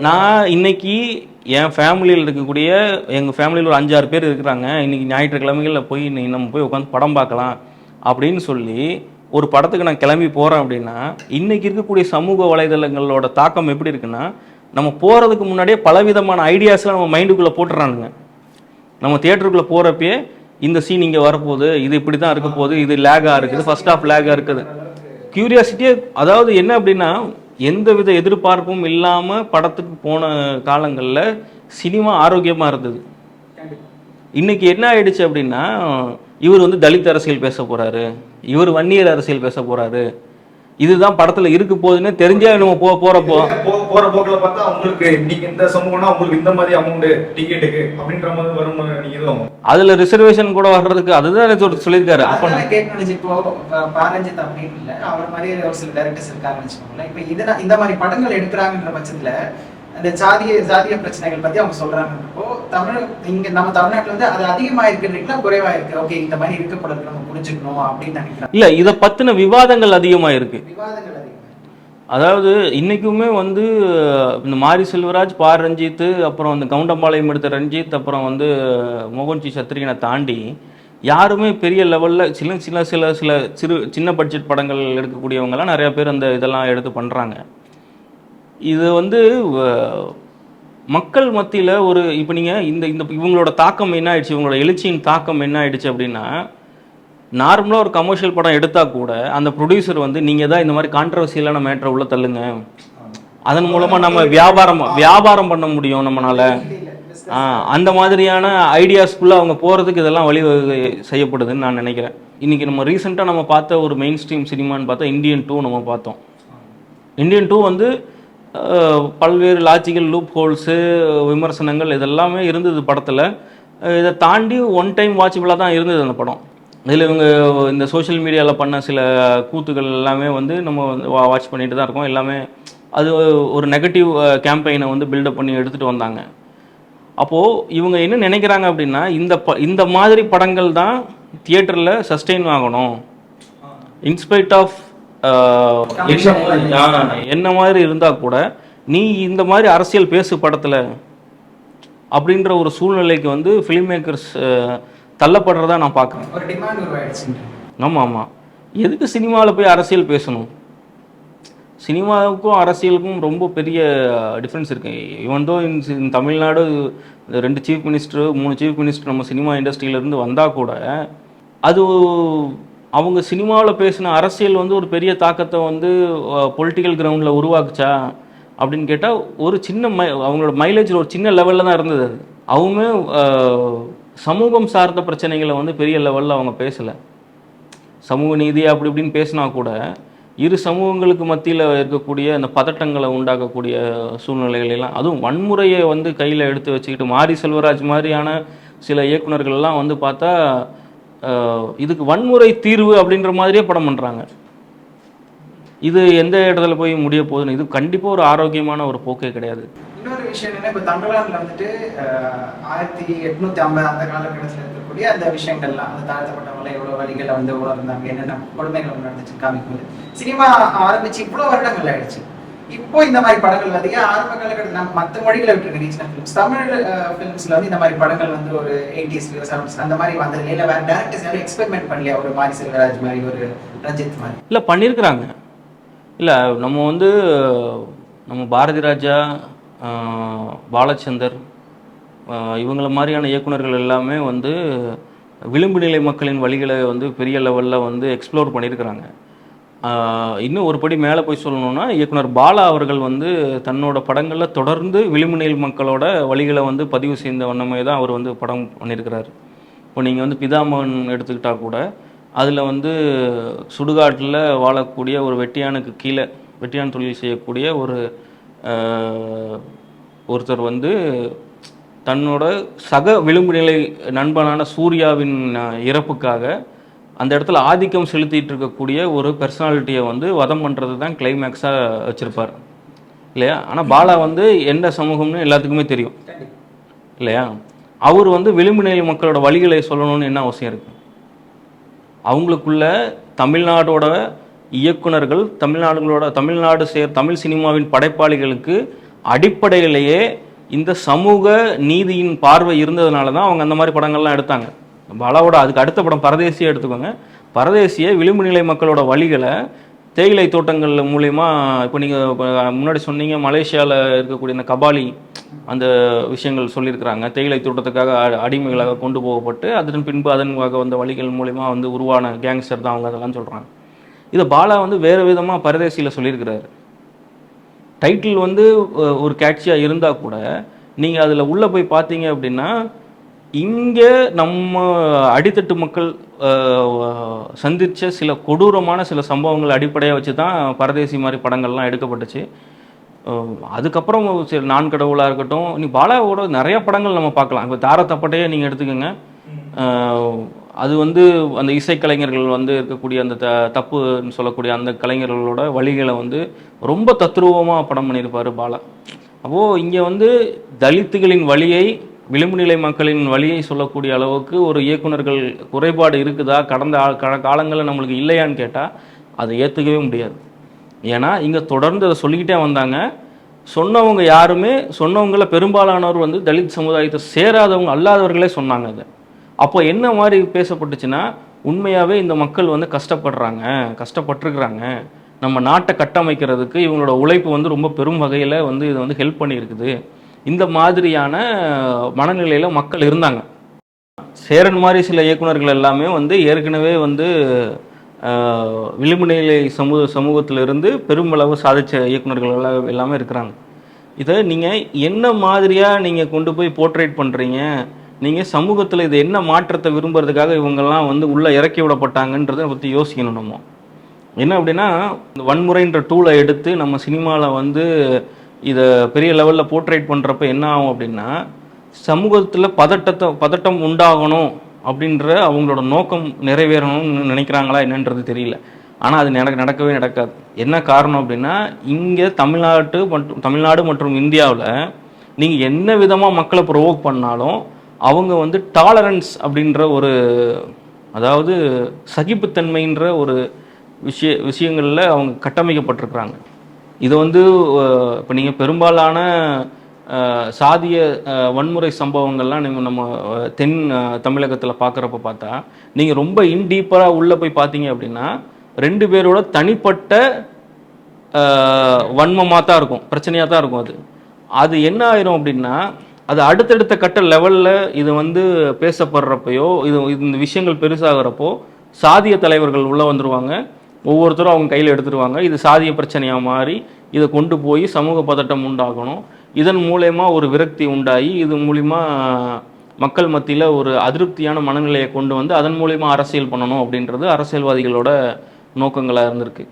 நான் இன்னைக்கு என் ஃபேமிலியில் இருக்கக்கூடிய எங்கள் ஃபேமிலியில் ஒரு 5-6 பேர் இருக்கிறாங்க. இன்றைக்கி ஞாயிற்றுக்கிழமைகளில் போய் நம்ம போய் உட்காந்து படம் பார்க்கலாம் அப்படின்னு சொல்லி ஒரு படத்துக்கு நான் கிளம்பி போகிறேன் அப்படின்னா, இன்றைக்கி இருக்கக்கூடிய சமூக வலைதளங்களோட தாக்கம் எப்படி இருக்குன்னா, நம்ம போகிறதுக்கு முன்னாடியே பலவிதமான ஐடியாஸ்லாம் நம்ம மைண்டுக்குள்ளே போட்டுறானுங்க. நம்ம தியேட்டருக்குள்ளே போகிறப்பயே இந்த சீன் இங்கே வரப்போகுது, இது இப்படி தான் இருக்க போகுது, இது லேகாக இருக்குது, ஃபர்ஸ்ட் ஆஃப் லேகாக இருக்குது. க்யூரியாசிட்டியே, அதாவது என்ன அப்படின்னா, எந்தவித எதிர்பார்ப்பும் இல்லாமல் படத்துக்கு போன காலங்களில் சினிமா ஆரோக்கியமாக இருந்தது. இன்னைக்கு என்ன ஆயிடுச்சு அப்படின்னா, இவர் வந்து தலித் அரசியல் பேச போறாரு, இவர் வன்னியர் அரசியல் பேச போறாரு, இதுதான் படத்துல இருக்க போகுதுன்னு தெரிஞ்சா நம்ம போறப்போ போற போக்குல பார்த்தா உங்களுக்கு நீங்க இந்த சமூகம்னா உங்களுக்கு இந்த மாதிரி அமௌண்ட் டிக்கெட்டுக்கு அப்படின்ற மாதிரி வரும்னு நீங்க எதுவும் அதுல ரிசர்வேஷன் கூட வர்றதுக்கு அதுதான் சொல்லியிருக்காரு. அப்ப அதனால கேட்கணும். இப்போ பாரஞ்சித் அப்படின்னு இல்லை, அவர் மாதிரி ஒரு சில டைரக்டர்ஸ் இருக்காங்கன்னு வச்சுக்கோங்களேன். இப்போ இந்த மாதிரி படங்கள் எடுக்கிறாங்கன்ற பட்சத்துல அந்த ஜாதிய பிரச்சனைகள் பத்தி அவங்க சொல்றாங்கன்றப்போ இங்க நம்ம தமிழ்நாட்டுல வந்து அது அதிகமா இருக்குன்றீங்களா குறைவா இருக்கு? ஓகே, இந்த மாதிரி இருக்கக்கூடாது, நம்ம புரிஞ்சுக்கணும் அப்படின்னு நினைக்கிறேன். இல்ல, இதை பத்தின விவாதங்கள் அதிகமா இருக்கு. விவாதங்கள் அதிகம். அதாவது இன்னைக்குமே வந்து இந்த மாரி செல்வராஜ், பா ரஞ்சித், அப்புறம் அந்த கவுண்டம்பாளையம் எடுத்த ரஞ்சித், அப்புறம் வந்து மோகன்ஜி சத்ரியனை தாண்டி யாருமே பெரிய லெவல்ல சின்ன பட்ஜெட் படங்கள் எடுக்கக்கூடியவங்கலாம் நிறைய பேர் அந்த இதெல்லாம் எடுத்து பண்றாங்க. இது வந்து மக்கள் மத்தியில் ஒரு இப்போ நீங்கள் இந்த இவங்களோட தாக்கம் என்ன ஆயிடுச்சு, இவங்களோட எழுச்சியின் தாக்கம் என்ன ஆயிடுச்சு அப்படின்னா, நார்மலாக ஒரு கமர்ஷியல் படம் எடுத்தால் கூட அந்த ப்ரொடியூசர் வந்து நீங்கள் தான் இந்த மாதிரி கான்ட்ரவர்சியலான மேட்டரை உள்ள தள்ளுங்க, அதன் மூலமாக நம்ம வியாபாரம் பண்ண முடியும் நம்மளால, அந்த மாதிரியான ஐடியாஸ்குள்ளே அவங்க போகிறதுக்கு இதெல்லாம் வழிவகை செய்யப்படுதுன்னு நான் நினைக்கிறேன். இன்றைக்கி நம்ம ரீசெண்டாக நம்ம பார்த்த ஒரு மெயின் ஸ்ட்ரீம் சினிமான்னு பார்த்தா இந்தியன் 2 நம்ம பார்த்தோம். இந்தியன் 2 வந்து பல்வேறு லாஜிக்கல் லூப் ஹோல்ஸு, விமர்சனங்கள் இதெல்லாமே இருந்தது படத்தில். இதை தாண்டி ஒன் டைம் வாட்சபிளாக தான் இருந்தது அந்த படம். இதில் இவங்க இந்த சோஷியல் மீடியாவில் பண்ண சில கூத்துக்கள் எல்லாமே வந்து நம்ம வாட்ச் பண்ணிட்டு தான் இருக்கோம். எல்லாமே அது ஒரு நெகட்டிவ் கேம்பெயினை வந்து பில்டப் பண்ணி எடுத்துகிட்டு வந்தாங்க. அப்போது இவங்க என்ன நினைக்கிறாங்க அப்படின்னா, இந்த மாதிரி படங்கள் தான் தியேட்டரில் சஸ்டெயின் ஆகணும், இன்ஸ்பைட் ஆஃப் என்ன மாதிரி இருந்தா கூட நீ இந்த மாதிரி அரசியல் பேசு படத்துல அப்படின்ற ஒரு சூழ்நிலைக்கு வந்து ஃபிலிம் மேக்கர்ஸ் தள்ளப்படுறதா நான் பார்க்குறேன். ஆமா, எதுக்கு சினிமாவில் போய் அரசியல் பேசணும்? சினிமாவுக்கும் அரசியலுக்கும் ரொம்ப பெரிய டிஃப்ரென்ஸ் இருக்கு. இவன் தோ Tamil Nadu 2 chief minister 3 chief minister நம்ம சினிமா இண்டஸ்ட்ரியிலேருந்து வந்தால் கூட அது அவங்க சினிமாவில் பேசின அரசியல் வந்து ஒரு பெரிய தாக்கத்தை வந்து பொலிட்டிக்கல் கிரவுண்டில் உருவாக்குச்சா அப்படின்னு கேட்டால் ஒரு சின்ன அவங்களோட மைலேஜ் ஒரு சின்ன லெவலில் தான் இருந்தது. அது அவங்க சமூகம் சார்ந்த பிரச்சனைகளை வந்து பெரிய லெவலில் அவங்க பேசலை. சமூக நீதி அப்படி இப்படின்னு பேசினா கூட இரு சமூகங்களுக்கு மத்தியில் இருக்கக்கூடிய அந்த பதட்டங்களை உண்டாக்கக்கூடிய சூழ்நிலைகளெல்லாம், அதுவும் வன்முறையை வந்து கையில் எடுத்து வச்சுக்கிட்டு மாரி செல்வராஜ் மாதிரியான சில இயக்குநர்கள்லாம் வந்து பார்த்தா இதுக்கு வன்முறை தீர்வு அப்படின்ற மாதிரியே படம் பண்ணுறாங்க. இது எந்த இடத்துல போய் முடிய போகுதுன்னு, இது கண்டிப்பாக ஒரு ஆரோக்கியமான ஒரு போக்கே கிடையாது. இன்னொரு விஷயம் என்னன்னா, இப்போ தமிழ்நாட்டில் வந்துட்டு 1850 அந்த காலகட்டத்தில் இருக்கக்கூடிய அந்த விஷயங்கள்லாம், அந்த தாழ்த்தப்பட்டவங்களை எவ்வளோ வழிகளை வந்து உணர்ந்தாங்க, என்னென்ன கொடுமைகள் நடந்துச்சு காமிக்கும்போது சினிமா ஆரம்பிச்சு இவ்வளோ வருடங்கள் ஆயிடுச்சு. இப்போ இந்த மாதிரி படங்கள் வந்து ஆரம்ப காலகட்டத்தில் நம்ம மற்ற மொழிகளை விட்டுருக்க ரீஜனல் ஃபிலிம்ஸ், தமிழ் ஃபிலிம்ஸ்ல வந்து இந்த மாதிரி படங்கள் வந்து ஒரு 80s 70s அந்த மாதிரி வந்தது இல்லை. வேற டேரக்டர்ஸ் யாரும் எக்ஸ்பெரிமெண்ட் பண்ணலையா? ஒரு மாரி செல்வராஜ் மாதிரி, ஒரு ரஞ்சித் மாதிரி இல்லை பண்ணியிருக்கிறாங்க. இல்லை நம்ம வந்து நம்ம பாரதி ராஜா, பாலச்சந்தர் இவங்கள மாதிரியான இயக்குநர்கள் எல்லாமே வந்து விளிம்பு நிலை மக்களின் வழிகளை வந்து பெரிய லெவலில் வந்து எக்ஸ்ப்ளோர் பண்ணியிருக்கிறாங்க. இன்னும் ஒரு படி மேலே போய் சொல்லணும்னா, இயக்குனர் பாலா அவர்கள் வந்து தன்னோட படங்களில் தொடர்ந்து விளிம்பு நிலை மக்களோட வழிகளை வந்து பதிவு செய்த வண்ணமே தான் அவர் வந்து படம் பண்ணியிருக்கிறார். இப்போ நீங்கள் வந்து பிதாமகன் எடுத்துக்கிட்டால் கூட அதில் வந்து சுடுகாட்டில் வாழக்கூடிய ஒரு வெட்டியானுக்கு கீழே வெட்டியான் தொழில் செய்யக்கூடிய ஒருத்தர் வந்து தன்னோட சக விளிம்பு நிலை நண்பனான சூர்யாவின் இறப்புக்காக அந்த இடத்துல ஆதிக்கம் செலுத்திட்டு இருக்கக்கூடிய ஒரு பர்சனாலிட்டியை வந்து வதம் பண்ணுறது தான் கிளைமேக்ஸாக வச்சுருப்பார் இல்லையா? ஆனால் பாலா வந்து எந்த சமூகம்னு எல்லாத்துக்குமே தெரியும் இல்லையா? அவர் வந்து விளிம்பு நிலை மக்களோட வழிகளை சொல்லணும்னு என்ன அவசியம் இருக்குது? அவங்களுக்குள்ள தமிழ்நாடோட இயக்குனர்கள், தமிழ் சினிமாவின் படைப்பாளிகளுக்கு அடிப்படையிலேயே இந்த சமூக நீதியின் பார்வை இருந்ததுனால தான் அவங்க அந்த மாதிரி படங்கள்லாம் எடுத்தாங்க. பாலாவோட அதுக்கு அடுத்த படம் பரதேசியை எடுத்துக்கோங்க. பரதேசியை விளிம்பு நிலை மக்களோட வழிகளை தேயிலை தோட்டங்கள் மூலயமா, இப்போ நீங்கள் முன்னாடி சொன்னீங்க மலேசியாவில் இருக்கக்கூடிய இந்த கபாலி அந்த விஷயங்கள் சொல்லியிருக்கிறாங்க. தேயிலை தோட்டத்துக்காக அடிமைகளாக கொண்டு போகப்பட்டு அதன் பின்பு அதன்காக வந்த வழிகள் மூலயமா வந்து உருவான கேங்ஸ்டர் தான் அவங்க, அதெல்லாம் சொல்கிறாங்க. இதை பாலா வந்து வேறு விதமாக பரதேசியில் சொல்லியிருக்கிறாரு. டைட்டில் வந்து ஒரு கேட்சியாக இருந்தால் கூட நீங்கள் அதில் உள்ளே போய் பார்த்தீங்க அப்படின்னா இங்கே நம்ம அடித்தட்டு மக்கள் சந்தித்த சில கொடூரமான சில சம்பவங்கள் அடிப்படையாக வச்சு தான் பரதேசி மாதிரி படங்கள்லாம் எடுக்கப்பட்டுச்சு. அதுக்கப்புறம் சரி நான் கடவுளாக இருக்கட்டும், நீ பாலாவோட நிறைய படங்கள் நம்ம பார்க்கலாம். இப்போ தாரத்தப்பட்டையே நீங்கள் எடுத்துக்கோங்க. அது வந்து அந்த இசைக்கலைஞர்கள் வந்து இருக்கக்கூடிய அந்த தப்புன்னு சொல்லக்கூடிய அந்த கலைஞர்களோட வழிகளை வந்து ரொம்ப தத்ரூபமாக படம் பண்ணியிருப்பார் பாலா. அப்போது இங்கே வந்து தலித்துகளின் வழியை, விளிம்பு நிலை மக்களின் வழியை சொல்லக்கூடிய அளவுக்கு ஒரு இயக்குனர்கள் குறைபாடு இருக்குதா, கடந்த காலங்களில் நம்மளுக்கு இல்லையான்னு கேட்டால் அதை ஏற்றுக்கவே முடியாது. ஏன்னா இங்கே தொடர்ந்து அதை சொல்லிக்கிட்டே வந்தாங்க. சொன்னவங்க யாருமே, சொன்னவங்கள பெரும்பாலானவர் வந்து தலித் சமுதாயத்தை சேராதவங்க அல்லாதவர்களே சொன்னாங்க. அதை அப்போ என்ன மாதிரி பேசப்பட்டுச்சுன்னா, உண்மையாகவே இந்த மக்கள் வந்து கஷ்டப்பட்டுருக்குறாங்க, நம்ம நாட்டை கட்டமைக்கிறதுக்கு இவங்களோட உழைப்பு வந்து ரொம்ப பெரும் வகையில் வந்து இதை வந்து ஹெல்ப் பண்ணியிருக்குது. இந்த மாதிரியான மனநிலையில் மக்கள் இருந்தாங்க. சேரன் மாதிரி சில இயக்குனர்கள் எல்லாமே வந்து ஏற்கனவே வந்து விளிம்பு நிலை சமூகத்திலிருந்து பெருமளவு சாதித்த இயக்குனர்கள் எல்லாமே இருக்கிறாங்க. இதை நீங்கள் என்ன மாதிரியாக நீங்கள் கொண்டு போய் போர்ட்ரேட் பண்ணுறீங்க, நீங்கள் சமூகத்தில் இது என்ன மாற்றத்தை விரும்புறதுக்காக இவங்கெல்லாம் வந்து உள்ளே இறக்கி விடப்பட்டாங்கன்றதை பற்றி யோசிக்கணும். நம்ம என்ன அப்படின்னா, இந்த வன்முறைன்ற டூலை எடுத்து நம்ம சினிமாவில் வந்து இதை பெரிய லெவலில் போர்ட்ரேட் பண்ணுறப்ப என்ன ஆகும் அப்படின்னா, சமூகத்தில் பதட்டம் உண்டாகணும் அப்படின்ற அவங்களோட நோக்கம் நிறைவேறணும்னு நினைக்கிறாங்களா என்னன்றது தெரியல. ஆனால் அது நடக்கவே நடக்காது. என்ன காரணம் அப்படின்னா, இங்கே தமிழ்நாடு மற்றும் இந்தியாவில் நீங்கள் என்ன விதமாக மக்களை ப்ரொவோக் பண்ணாலும் அவங்க வந்து டாலரன்ஸ் அப்படின்ற ஒரு, அதாவது சகிப்புத்தன்மைன்ற ஒரு விஷயங்களில் அவங்க கட்டமைக்கப்பட்டிருக்கிறாங்க. இதை வந்து இப்போ நீங்கள் பெரும்பாலான சாதிய வன்முறை சம்பவங்கள்லாம் நீங்கள் நம்ம தென் தமிழகத்தில் பார்க்குறப்ப பார்த்தா, நீங்கள் ரொம்ப இன்டீப்பராக உள்ளே போய் பார்த்தீங்க அப்படின்னா 2 பேரோட தனிப்பட்ட வன்மமாக தான் இருக்கும், பிரச்சனையாக தான் இருக்கும். அது என்ன ஆயிரும் அப்படின்னா, அது அடுத்தடுத்த கட்ட லெவலில் இது வந்து பேசப்படுறப்பையோ, இந்த விஷயங்கள் பெருசாகிறப்போ சாதிய தலைவர்கள் உள்ளே வந்துடுவாங்க. ஒவ்வொருத்தரும் அவங்க கையில் எடுத்துருவாங்க. இது சாதிய பிரச்சனையாக மாறி இதை கொண்டு போய் சமூக பதட்டம் உண்டாகணும். இதன் மூலயமா ஒரு விரக்தி உண்டாகி, இது மூலிமா மக்கள் மத்தியில் ஒரு அதிருப்தியான மனநிலையை கொண்டு வந்து அதன் மூலயமா அரசியல் பண்ணணும் அப்படின்றது அரசியல்வாதிகளோட நோக்கங்களாக இருந்திருக்கு.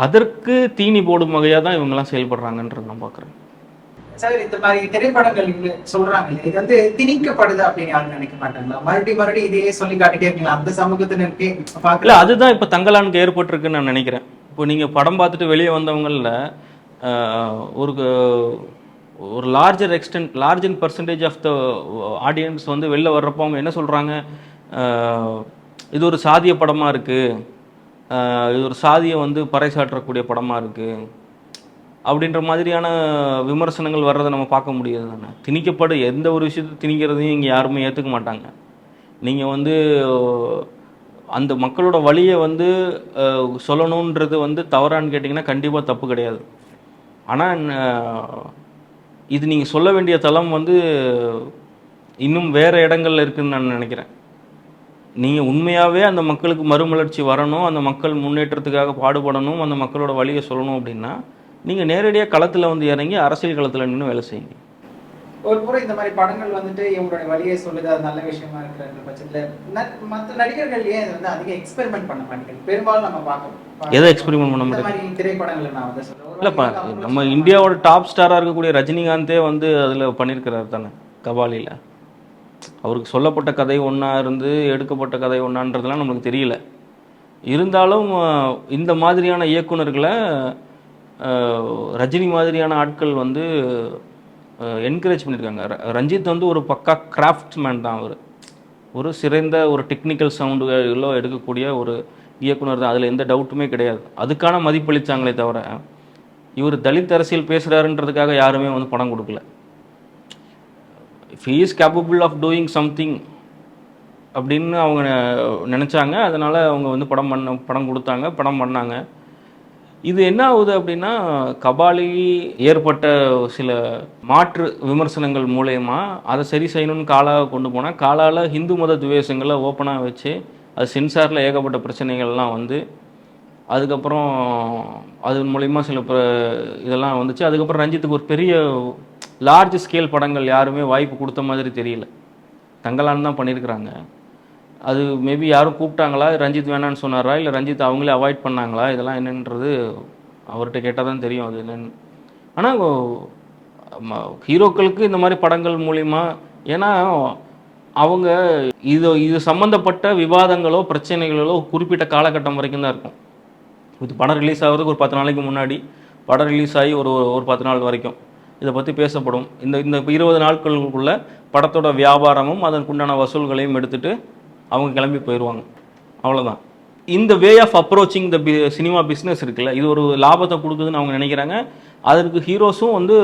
அதற்கு தீனி போடும் வகையாக தான் இவங்கெல்லாம் செயல்படுறாங்கன்றது நான் பார்க்குறேன். சார், இந்த மாதிரி திரைப்படங்கள் சொல்றாங்க, இது வந்து திணிக்கப்படுது அப்படின்னு யாரும் நினைக்க மாட்டாங்களா? மறுபடியும் இதையே சொல்லி காட்டிட்டே இருக்கீங்களா அந்த சமூகத்தினருக்கு? இல்ல, அதுதான் இப்ப தங்கலானுக்கு ஏற்பட்டிருக்குன்னு நான் நினைக்கிறேன். இப்போ நீங்க படம் பார்த்துட்டு வெளியே வந்தவங்கள ஒரு larger percentage of the audience வந்து வெளில வர்றப்போ அவங்க என்ன சொல்றாங்க, இது ஒரு சாதிய படமா இருக்கு, இது ஒரு சாதியை வந்து பறைசாற்றக்கூடிய படமா இருக்கு அப்படின்ற மாதிரியான விமர்சனங்கள் வர்றதை நம்ம பார்க்க முடியாது தானே. எந்த ஒரு விஷயத்தை திணிக்கிறதையும் இங்கே யாருமே ஏற்றுக்க மாட்டாங்க. நீங்கள் வந்து அந்த மக்களோட வழியை வந்து சொல்லணுன்றது வந்து தவறான்னு கேட்டிங்கன்னா கண்டிப்பாக தப்பு கிடையாது. ஆனால் இது நீங்கள் சொல்ல வேண்டிய தளம் வந்து இன்னும் வேறு இடங்கள்ல இருக்குதுன்னு நான் நினைக்கிறேன். நீங்கள் உண்மையாகவே அந்த மக்களுக்கு மறுமலர்ச்சி வரணும், அந்த மக்கள் முன்னேற்றத்துக்காக பாடுபடணும், அந்த மக்களோட வழியை சொல்லணும் அப்படின்னா நீங்கள் நேரடியாக களத்தில் வந்து இறங்கி அரசியல் களத்தில் நின்று வேலை செய்யுங்க. ஒரு முறை இந்த மாதிரி படங்கள் வந்துட்டு இவங்களுடைய வழியை சொல்லுது, அது நல்ல விஷயமா இருக்கிற பட்சத்தில் மற்ற நடிகர்கள் ஏன் இதை வந்து அதிகம் எக்ஸ்பெரிமெண்ட் பண்ண மாட்டேங்குது? பெரும்பாலும் நம்ம பார்க்கணும் எதை எக்ஸ்பெரிமெண்ட் பண்ண முடியும் திரைப்படங்களை நான் வந்து சொல்றேன். இல்லைப்பா, நம்ம இந்தியாவோட டாப் ஸ்டாராக இருக்கக்கூடிய ரஜினிகாந்தே வந்து அதில் பண்ணியிருக்கிறார் தானே கபாலியில். அவருக்கு சொல்லப்பட்ட கதை ஒன்றா இருந்து எடுக்கப்பட்ட கதை ஒன்றான்றதுலாம் நம்மளுக்கு தெரியல. இருந்தாலும் இந்த மாதிரியான இயக்குனர்களை ரஜினி மாதிரியான ஆட்கள் வந்து என்கரேஜ் பண்ணியிருக்காங்க. ரஞ்சித் வந்து ஒரு பக்கா கிராஃப்ட்ஸ்மேன் தான். அவர் ஒரு சிறந்த ஒரு டெக்னிக்கல் சவுண்டுகளோ எடுக்கக்கூடிய ஒரு இயக்குனர் தான், அதில் எந்த டவுட்டுமே கிடையாது. அதுக்கான மதிப்பளித்தாங்களே தவிர இவர் தலித் அரசியல் பேசுகிறாருன்றதுக்காக யாருமே வந்து படம் கொடுக்கல. If he is capable of doing something அப்படின்னு அவங்க நினச்சாங்க. அதனால் அவங்க வந்து படம் கொடுத்தாங்க, படம் பண்ணாங்க. இது என்ன ஆகுது அப்படின்னா, கபாலி ஏற்பட்ட சில மாற்று விமர்சனங்கள் மூலயமா அதை சரி செய்யணும்னு காலாக கொண்டு போனால், காலால் ஹிந்து மத துவேஷங்களை ஓப்பனாக வச்சு அது சென்சாரில் ஏகப்பட்ட பிரச்சனைகள்லாம் வந்து அதுக்கப்புறம் அது மூலயமா சில இதெல்லாம் வந்துச்சு. அதுக்கப்புறம் ரஞ்சித்துக்கு ஒரு பெரிய லார்ஜ் ஸ்கேல் படங்கள் யாருமே வாய்ப்பு கொடுத்த மாதிரி தெரியல. தங்கலான்னு தான் பண்ணியிருக்கிறாங்க. அது மேபி யாரும் கூப்பிட்டாங்களா, ரஞ்சித் வேணான்னு சொன்னாரா, இல்லை ரஞ்சித் அவங்களே அவாய்ட் பண்ணாங்களா, இதெல்லாம் என்னன்றது அவர்கிட்ட கேட்டால் தான் தெரியும் அது என்னன்னு. ஆனால் ஹீரோக்களுக்கு இந்த மாதிரி படங்கள் மூலிமா, ஏன்னா அவங்க இது சம்மந்தப்பட்ட விவாதங்களோ பிரச்சனைகளோ குறிப்பிட்ட காலகட்டம் வரைக்கும் தான் இருக்கும். இது படம் ரிலீஸ் ஆகிறதுக்கு ஒரு 10 நாளைக்கு முன்னாடி, படம் ரிலீஸ் ஆகி ஒரு 10 நாள் வரைக்கும் இதை பற்றி பேசப்படும். இந்த 20 நாட்களுக்குள்ள படத்தோட வியாபாரமும் அதற்குண்டான வசூல்களையும் எடுத்துகிட்டு அவங்க கிளம்பி போயிடுவாங்க, அவ்வளோதான். இந்த way of approaching the cinema business இருக்குல்ல, இது ஒரு லாபத்தை கொடுக்குதுன்னு அவங்க நினைக்கிறாங்க. அதற்கு ஹீரோஸும் வந்து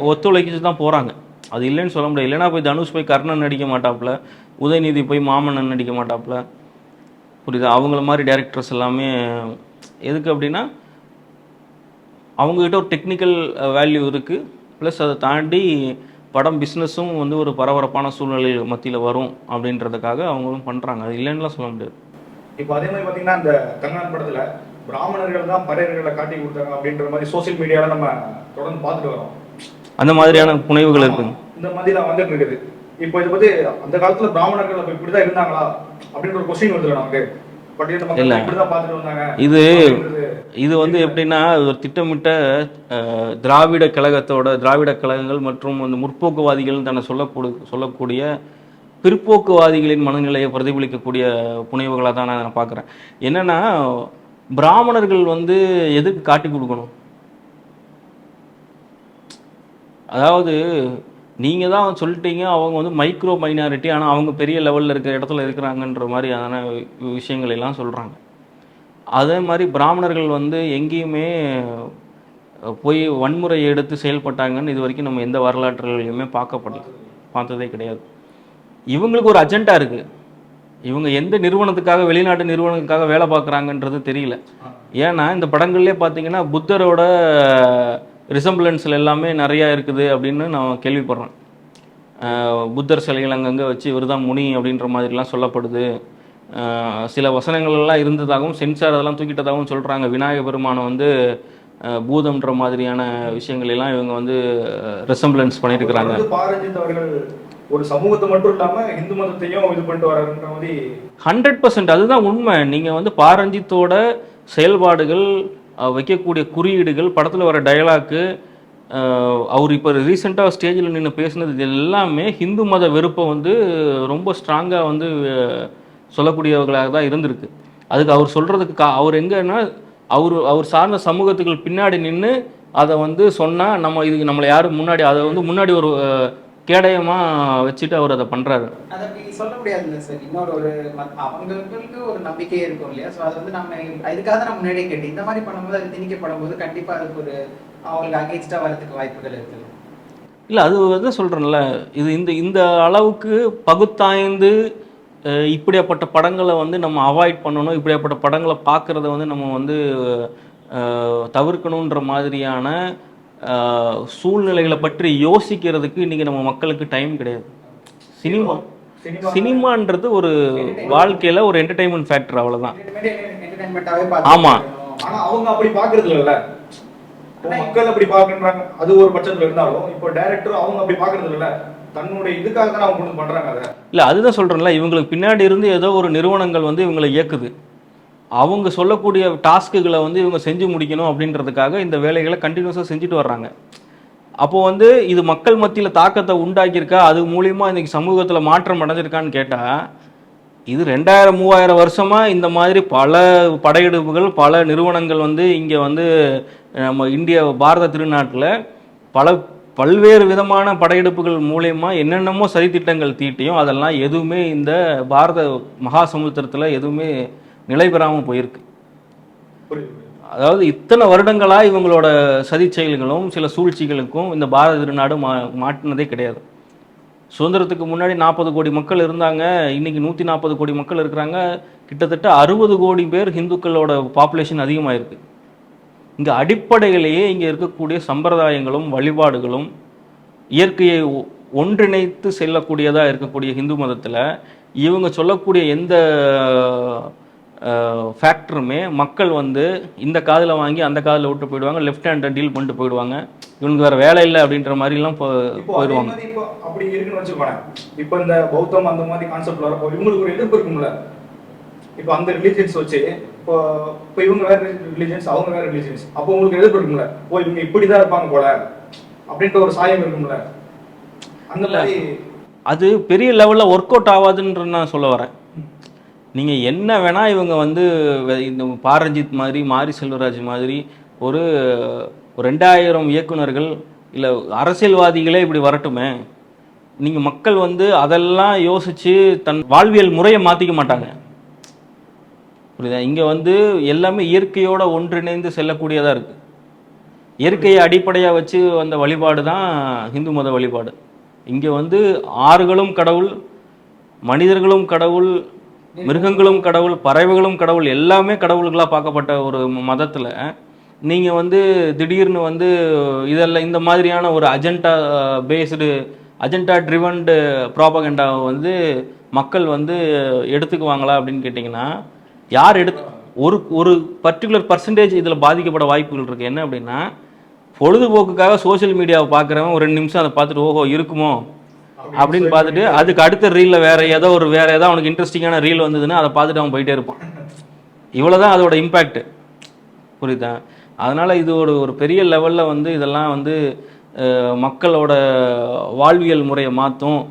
ஒத்துழைச்சு தான் போகிறாங்க, அது இல்லைன்னு சொல்ல முடியாது. இல்லைன்னா போய் தனுஷ் போய் கர்ணன் நடிக்க மாட்டாப்புல, உதயநிதி போய் மாமன்னன் நடிக்க மாட்டாப்புல, புரியுதா? அவங்கள மாதிரி டேரக்டர்ஸ் எல்லாமே எதுக்கு அப்படின்னா அவங்ககிட்ட ஒரு டெக்னிக்கல் வேல்யூ இருக்குது, ப்ளஸ் அதை தாண்டி படம் பிஸ்னஸும் வந்து ஒரு பரபரப்பான சூழ்நிலை மத்தியில் வரும் அப்படின்றதுக்காக அவங்களும் பண்ணுறாங்க, அது இல்லைன்னுலாம் சொல்ல முடியாது. இப்போ அதே மாதிரி பார்த்தீங்கன்னா இந்த கங்கனான் படத்தில் பிராமணர்கள் தான் பறையர்களை காட்டி கொடுத்தாங்க அப்படின்ற மாதிரி சோசியல் மீடியாவில் நம்ம தொடர்ந்து பார்த்துட்டு வரோம். அந்த மாதிரியான புனைவுகள் இருக்குங்க, இந்த மாதிரி தான் வந்துட்டு இருக்குது. இப்போ இதை பற்றி அந்த காலத்தில் பிராமணர்கள் அப்போ இப்படி தான் இருந்தாங்களா அப்படின்ற ஒரு கொஸ்டின் வருது நமக்கு. இது வந்து எப்படின்னா ஒரு திட்டமிட்ட திராவிட கழகங்கள் மற்றும் அந்த முற்போக்குவாதிகள் தன்னை சொல்லக்கூடிய பிற்போக்குவாதிகளின் மனநிலையை பிரதிபலிக்கக்கூடிய புனைவுகளாக தான் நான் பார்க்குறேன். என்னன்னா பிராமணர்கள் வந்து எதுக்கு காட்டி கொடுக்கணும்? அதாவது நீங்கள் தான் சொல்லிட்டீங்க அவங்க வந்து மைக்ரோ மைனாரிட்டி, ஆனால் அவங்க பெரிய லெவலில் இருக்கிற இடத்துல இருக்கிறாங்கன்ற மாதிரியான விஷயங்கள் எல்லாம் சொல்கிறாங்க. அதே மாதிரி பிராமணர்கள் வந்து எங்கேயுமே போய் வன்முறையை எடுத்து செயல்பட்டாங்கன்னு இது வரைக்கும் நம்ம எந்த வரலாற்றுலையுமே பார்த்ததே கிடையாது. இவங்களுக்கு ஒரு அஜெண்டா இருக்குது, இவங்க எந்த நிறுவனத்துக்காக, வெளிநாட்டு நிறுவனத்துக்காக வேலை பார்க்குறாங்கன்றது தெரியல. ஏன்னா இந்த படங்கள்லேயே பார்த்தீங்கன்னா புத்தரோட ரிசம்பிளன்ஸில் எல்லாமே நிறையா இருக்குது அப்படின்னு நான் கேள்விப்படுறேன். புத்தர் சிலைகள் அங்கங்கே வச்சு இவர் தான் முனி அப்படின்ற மாதிரிலாம் சொல்லப்படுது. சில வசனங்கள்லாம் இருந்ததாகவும் சென்சார் அதெல்லாம் தூக்கிட்டதாகவும் சொல்கிறாங்க. விநாயக பெருமானை வந்து பூதம்ன்ற மாதிரியான விஷயங்கள் எல்லாம் இவங்க வந்து ரிசம்பிளன்ஸ் பண்ணியிருக்கிறாங்க. ஒரு சமூகத்தை மட்டும் இல்லாமல் இந்து மதத்தையும் இது பண்ணிட்டு வர்றாருன்ற மாதிரி 100% அதுதான் உண்மை. நீங்கள் வந்து பாரஞ்சித்தோட செயல்பாடுகள், வைக்கக்கூடிய குறியீடுகள், படத்தில் வர டயலாக்கு, அவர் இப்போ ரீசெண்டாக ஸ்டேஜில் நின்று பேசினது இது எல்லாமே ஹிந்து மத வெறுப்பை வந்து ரொம்ப ஸ்ட்ராங்காக வந்து சொல்லக்கூடியவர்களாக தான் இருந்திருக்கு. அதுக்கு அவர் சொல்கிறதுக்கு அவர் எங்கன்னா அவர் சார்ந்த சமூகத்துக்கு பின்னாடி நின்று அதை வந்து சொன்னால் இதுக்கு நம்மளை யாரும் முன்னாடி அதை வந்து முன்னாடி ஒரு கேடயமாக வச்சுட்டு அவர் அதை பண்ணுறாரு. அதை அப்படி சொல்ல முடியாதுல்ல சார். இன்னொரு அவங்களுக்கு ஒரு நம்பிக்கை இருக்கும் இல்லையா? ஸோ அதை வந்து நம்ம இதுக்காக நம்ம முன்னாடியே கேட்டு இந்த மாதிரி பண்ணும்போது அது திணிக்கப்படும் போது கண்டிப்பாக அதுக்கு ஒரு அவங்களுக்கு அகேன்ஸ்டாக வரதுக்கு வாய்ப்புகள் இருக்குது. இல்லை அது வந்து சொல்கிறேன்ல, இது இந்த அளவுக்கு பகுத்தாய்ந்து இப்படியாப்பட்ட படங்களை வந்து நம்ம அவாய்ட் பண்ணணும், இப்படியாப்பட்ட படங்களை பார்க்குறத வந்து நம்ம வந்து தவிர்க்கணுன்ற மாதிரியான சூழ்நிலைகளை பற்றி யோசிக்கிறதுக்கு இன்றைக்கி நம்ம மக்களுக்கு டைம் கிடையாது. சினிமான்றது ஒரு வாழ்க்கையில் ஒரு என்டர்டைன்மெண்ட் ஃபேக்டர், அவ்வளோதான். ஆமாம், ஆனால் அவங்க அப்படி பார்க்கறது இல்லைல்ல, மக்கள் அப்படி பார்க்குறாங்க. அது ஒரு பட்சத்தில் இருந்தாலும் இப்போ டைரக்டர் அவங்க அப்படி பார்க்கறது இல்லை, தன்னுடைய இதுக்காக தான் அவங்க கொண்டு பண்ணுறாங்க. அதை இல்லை அதுதான் சொல்கிறேன்ல, இவங்களுக்கு பின்னாடி இருந்து ஏதோ ஒரு நிறுவனங்கள் வந்து இவங்களை இயக்குது. அவங்க சொல்லக்கூடிய டாஸ்க்குகளை வந்து இவங்க செஞ்சு முடிக்கணும் அப்படின்றதுக்காக இந்த வேலைகளை கண்டினியூஸாக செஞ்சுட்டு வர்றாங்க. அப்போது வந்து இது மக்கள் மத்தியில் தாக்கத்தை உண்டாக்கியிருக்கா, அது மூலிமா இன்றைக்கி சமூகத்தில் மாற்றம் அடைஞ்சிருக்கான்னு கேட்டால், இது 2000-3000 வருஷமாக இந்த மாதிரி பல படையெடுப்புகள், பல நிறுவனங்கள் வந்து இங்கே வந்து நம்ம பாரத திருநாட்டில் பல்வேறு விதமான படையெடுப்புகள் மூலயமா என்னென்னமோ சதித்திட்டங்கள் தீட்டியும் அதெல்லாம் எதுவுமே இந்த பாரத மகா சமுத்திரத்தில் எதுவுமே நிலை பெறாமல் போயிருக்கு. அதாவது இத்தனை வருடங்களாக இவங்களோட சதி செயல்களும் சில சூழ்ச்சிகளுக்கும் இந்த பாரத திருநாடு மாட்டினதே கிடையாது. சுதந்திரத்துக்கு முன்னாடி 40 கோடி மக்கள் இருந்தாங்க, இன்னைக்கு 140 கோடி மக்கள் இருக்கிறாங்க. கிட்டத்தட்ட 60 கோடி பேர் ஹிந்துக்களோட பாப்புலேஷன் அதிகமாயிருக்கு. இங்கே அடிப்படையிலேயே இங்கே இருக்கக்கூடிய சம்பிரதாயங்களும் வழிபாடுகளும் இயற்கையை ஒன்றிணைத்து செல்லக்கூடியதாக இருக்கக்கூடிய ஹிந்து மதத்தில் இவங்க சொல்லக்கூடிய எந்த ஃபேக்டருமே மக்கள் வந்து இந்த காதில் வாங்கி அந்த காதில் விட்டு போயிடுவாங்க, லெஃப்ட் ஹேண்டை டீல் பண்ணிட்டு போயிடுவாங்க. இவனுக்கு வேறு வேலை இல்லை அப்படின்ற மாதிரிலாம் இப்போ போயிடுவாங்க. இப்போ அப்படி இருக்குன்னு வச்சுக்கோங்க. இப்போ இந்த பௌத்தம் அந்த மாதிரி கான்செப்ட் வரப்போ இவங்களுக்கு ஒரு எதிர்ப்பு இருக்கும்ல. இப்போ அந்த ரிலீஜியன்ஸ் வச்சு இப்போ இப்போ இவங்க வேற ரிலீஜியன்ஸ், அவங்க வேற ரிலீஜியன்ஸ், அப்போ உங்களுக்கு எதிர்ப்பு இருக்கும்ல. ஓ இவங்க இப்படிதான் இருப்பாங்க போல அப்படின்ற ஒரு சாயம் இருக்கும்ல. அந்த மாதிரி அது பெரிய லெவலில் ஒர்க் அவுட் ஆகாதுன்ற நான் சொல்ல வரேன். நீங்கள் என்ன வேணால் இவங்க வந்து இந்த பாரஞ்சித் மாதிரி, மாரி செல்வராஜ் மாதிரி ஒரு 2000 இயக்குனர்கள் இல்லை அரசியல்வாதிகளே இப்படி வரட்டுமே, நீங்கள் மக்கள் வந்து அதெல்லாம் யோசித்து தன் வாழ்வியல் முறையை மாற்றிக்க மாட்டாங்க. புரியுதா? இங்கே வந்து எல்லாமே இயற்கையோட ஒன்றிணைந்து செல்லக்கூடியதாக இருக்குது. இயற்கையை அடிப்படையாக வச்சு வந்த வழிபாடு தான் ஹிந்து மத வழிபாடு. இங்கே வந்து ஆறுகளும் கடவுள், மனிதர்களும் கடவுள், மிருகங்களும் கடவுள், பறவைகளும் கடவுள், எல்லாமே கடவுள்களாக பார்க்கப்பட்ட ஒரு மதத்தில் நீங்கள் வந்து திடீர்னு வந்து இதெல்லாம் இந்த மாதிரியான ஒரு அஜெண்டா ட்ரிவன்டு ப்ராபகண்டாவை வந்து மக்கள் வந்து எடுத்துக்குவாங்களா அப்படின்னு கேட்டிங்கன்னா, யார் ஒரு பர்டிகுலர் பர்சன்டேஜ் இதில் பாதிக்கப்பட வாய்ப்புகள் இருக்குது. என்ன அப்படின்னா, பொழுதுபோக்குக்காக சோஷியல் மீடியாவை பார்க்குறவன் ஒரு 2 நிமிஷம் அதை பார்த்துட்டு ஓஹோ இருக்குமோ அப்படின்னு பார்த்துட்டு அதுக்கு அடுத்த ரீலில் வேற ஏதோ அவனுக்கு இன்ட்ரெஸ்டிங்கான ரீல் வந்ததுன்னா அதை பார்த்துட்டு அவன் போயிட்டே இருப்பான். இவ்வளோதான் அதோட இம்பேக்ட். புரியுதா? அதனால் இது ஒரு பெரிய லெவலில் வந்து இதெல்லாம் வந்து மக்களோட வாழ்வியல் முறையை மாற்றும்.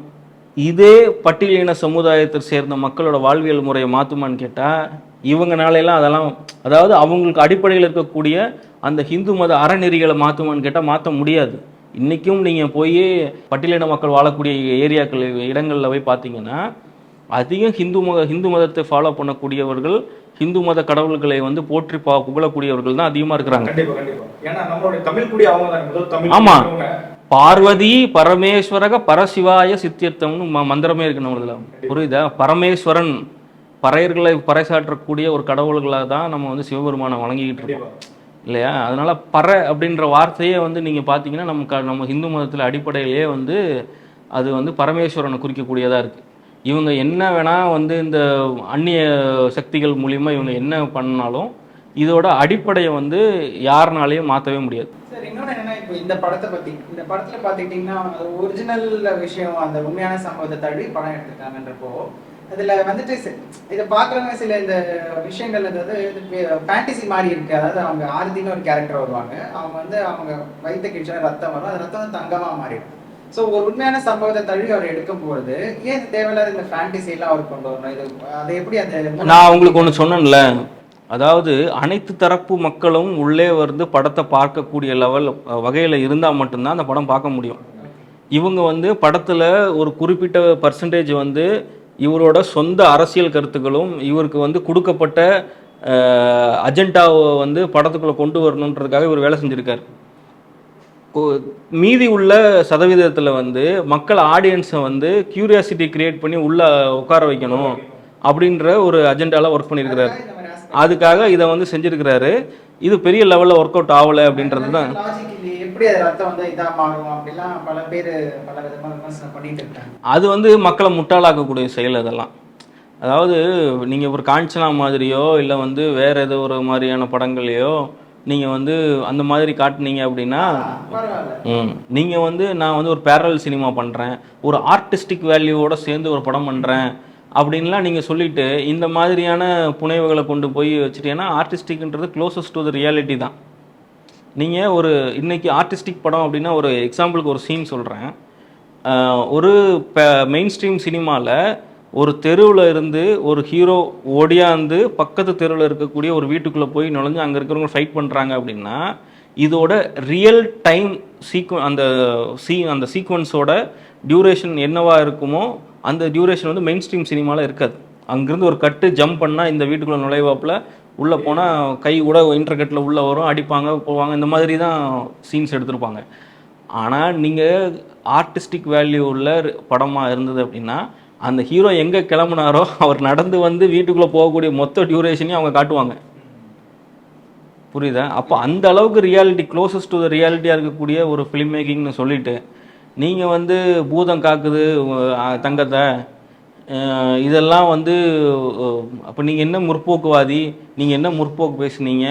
இதே பட்டியலின சமுதாயத்தை சேர்ந்த மக்களோட வாழ்வியல் முறையை மாற்றுமான்னு கேட்டால் இவங்கனாலெல்லாம் அதெல்லாம், அதாவது அவங்களுக்கு அடிப்படையில் இருக்கக்கூடிய அந்த ஹிந்து மத அறநெறிகளை மாற்றுமான்னு கேட்டால் மாற்ற முடியாது. இன்றைக்கும் நீங்கள் போய் பட்டியலின மக்கள் வாழக்கூடிய ஏரியாக்கள் இடங்களில் போய் பார்த்தீங்கன்னா அதிகம் ஹிந்து மதத்தை ஃபாலோ பண்ணக்கூடியவர்கள், ஹிந்து மத கடவுள்களை வந்து போற்றி புகழக்கூடியவர்கள் தான் அதிகமாக இருக்கிறாங்க. ஆமாம், பார்வதி பரமேஸ்வரக பரசிவாய சித்தியர்த்தம்னு மந்திரமே இருக்கு நம்மளதுல. புரியுதா? பரமேஸ்வரன் பறையர்களை பறைசாற்றக்கூடிய ஒரு கடவுள்களாக தான் நம்ம வந்து சிவபெருமானை வணங்கிக்கிட்டு இருக்கோம் இல்லையா? அதனால பறை அப்படின்ற வார்த்தையே வந்து நீங்கள் பார்த்தீங்கன்னா நம்ம ஹிந்து மதத்தில் அடிப்படையிலேயே வந்து அது வந்து பரமேஸ்வரனை குறிக்கக்கூடியதாக இருக்குது. இவங்க என்ன வேணால் வந்து இந்த அந்நிய சக்திகள் மூலிமா இவங்க என்ன பண்ணாலும் இதோட அடிப்படையை வந்து யாருனாலையும் மாற்றவே முடியாது. சார், இன்னொன்று என்னன்னா, இப்போ இந்த படத்தில் பார்த்துக்கிட்டிங்கன்னா அது ஒரிஜினல் விஷயம், அந்த உண்மையான சம்பவத்தை தழுவி படம் எடுத்துருக்காங்கன்றப்போ அதில் வந்துட்டு இதை பார்க்குறவங்க சில இந்த விஷயங்கள் அதாவது ஃபேண்டசி மாதிரி இருக்குது. அதாவது அவங்க ஆரத்தின்னு ஒரு கேரக்டர் வருவாங்க, அவங்க வந்து அவங்க வயிற்று கிழிச்சா ரத்தம் வரும், அது ரத்தம் வந்து தங்கமாக மாறிடும். ஸோ ஒரு உண்மையான சம்பவத்தை தழுவி அவர் எடுக்கும் போது ஏன் இது தேவையில்லாத இந்த ஃபேண்டசி எல்லாம் அவர் கொண்டு வரணும்? இது அதை எப்படி அந்த நான் உங்களுக்கு ஒன்று சொன்னேன்ல, அதாவது அனைத்து தரப்பு மக்களும் உள்ளே வந்து படத்தை பார்க்கக்கூடிய வகையில் இருந்தால் மட்டும்தான் அந்த படம் பார்க்க முடியும். இவங்க வந்து படத்தில் ஒரு குறிப்பிட்ட பர்சன்டேஜ் வந்து இவரோட சொந்த அரசியல் கருத்துக்களும் இவருக்கு வந்து கொடுக்கப்பட்ட அஜெண்டாவை வந்து படத்துக்குள்ளே கொண்டு வரணுன்றதுக்காக இவர் வேலை செஞ்சுருக்கார். மீதி உள்ள சதவீதத்தில் வந்து மக்கள் ஆடியன்ஸை வந்து கியூரியாசிட்டி கிரியேட் பண்ணி உள்ளே உட்கார வைக்கணும் அப்படின்ற ஒரு அஜெண்டாவில் ஒர்க் பண்ணியிருக்கிறார். அதுக்காக இதை வந்து செஞ்சுருக்கிறாரு. இது பெரிய லெவலில் ஒர்க் அவுட் ஆகலை அப்படின்றது தான். அது வந்து மக்களை முட்டாளாக்கக்கூடிய செயல் அதெல்லாம். அதாவது நீங்கள் ஒரு காஞ்சனா மாதிரியோ இல்லை வந்து வேறு ஏதோ ஒரு மாதிரியான படங்களையோ நீங்கள் வந்து அந்த மாதிரி காட்டினீங்க அப்படின்னா நீங்கள் வந்து நான் வந்து ஒரு பேரல் சினிமா பண்ணுறேன், ஒரு ஆர்டிஸ்டிக் வேல்யூவோடு சேர்ந்து ஒரு படம் பண்ணுறேன் அப்படின்லாம் நீங்கள் சொல்லிவிட்டு இந்த மாதிரியான புனைவுகளை கொண்டு போய் வச்சுட்டீங்கன்னா ஆர்டிஸ்டிக்ன்றது க்ளோசஸ்ட் டு த ரியாலிட்டி தான். நீங்கள் ஒரு இன்றைக்கி ஆர்டிஸ்டிக் படம் அப்படின்னா ஒரு எக்ஸாம்பிளுக்கு ஒரு சீன் சொல்கிறேன். ஒரு மெயின் ஸ்ட்ரீம் சினிமாவில் ஒரு தெருவில் இருந்து ஒரு ஹீரோ ஓடியாந்து பக்கத்து தெருவில் இருக்கக்கூடிய ஒரு வீட்டுக்குள்ளே போய் நுழைஞ்சு அங்கே இருக்கிறவங்க ஃபைட் பண்ணுறாங்க அப்படின்னா இதோட ரியல் டைம் அந்த சீக்வன்ஸோட டியூரேஷன் என்னவா இருக்குமோ அந்த டியூரேஷன் வந்து மெயின் ஸ்ட்ரீம் சினிமாவில் இருக்காது. அங்கேருந்து ஒரு கட்டு ஜம்ப் பண்ணால் இந்த வீட்டுக்குள்ளே நுழைவாப்பில் உள்ளே போனால் கை கூட இன்டர்கட்டில் உள்ளே வரும், அடிப்பாங்க போவாங்க, இந்த மாதிரி தான் சீன்ஸ் எடுத்திருப்பாங்க. ஆனால் நீங்கள் ஆர்டிஸ்டிக் வேல்யூ உள்ள படமாக இருந்தது அப்படின்னா அந்த ஹீரோ எங்கே கிளம்புனாரோ அவர் நடந்து வந்து வீட்டுக்குள்ளே போகக்கூடிய மொத்த டியூரேஷனையும் அவங்க காட்டுவாங்க. புரியுதா? அப்போ அந்த அளவுக்கு ரியாலிட்டி க்ளோசஸ்ட் டு த ரியாலிட்டியாக இருக்கக்கூடிய ஒரு ஃபிலிம் மேக்கிங்னு சொல்லிட்டு நீங்கள் வந்து பூதம் காக்குது தங்கத்தை இதெல்லாம் வந்து அப்போ நீங்கள் என்ன முற்போக்குவாதி, நீங்கள் என்ன முற்போக்கு பேசுனீங்க,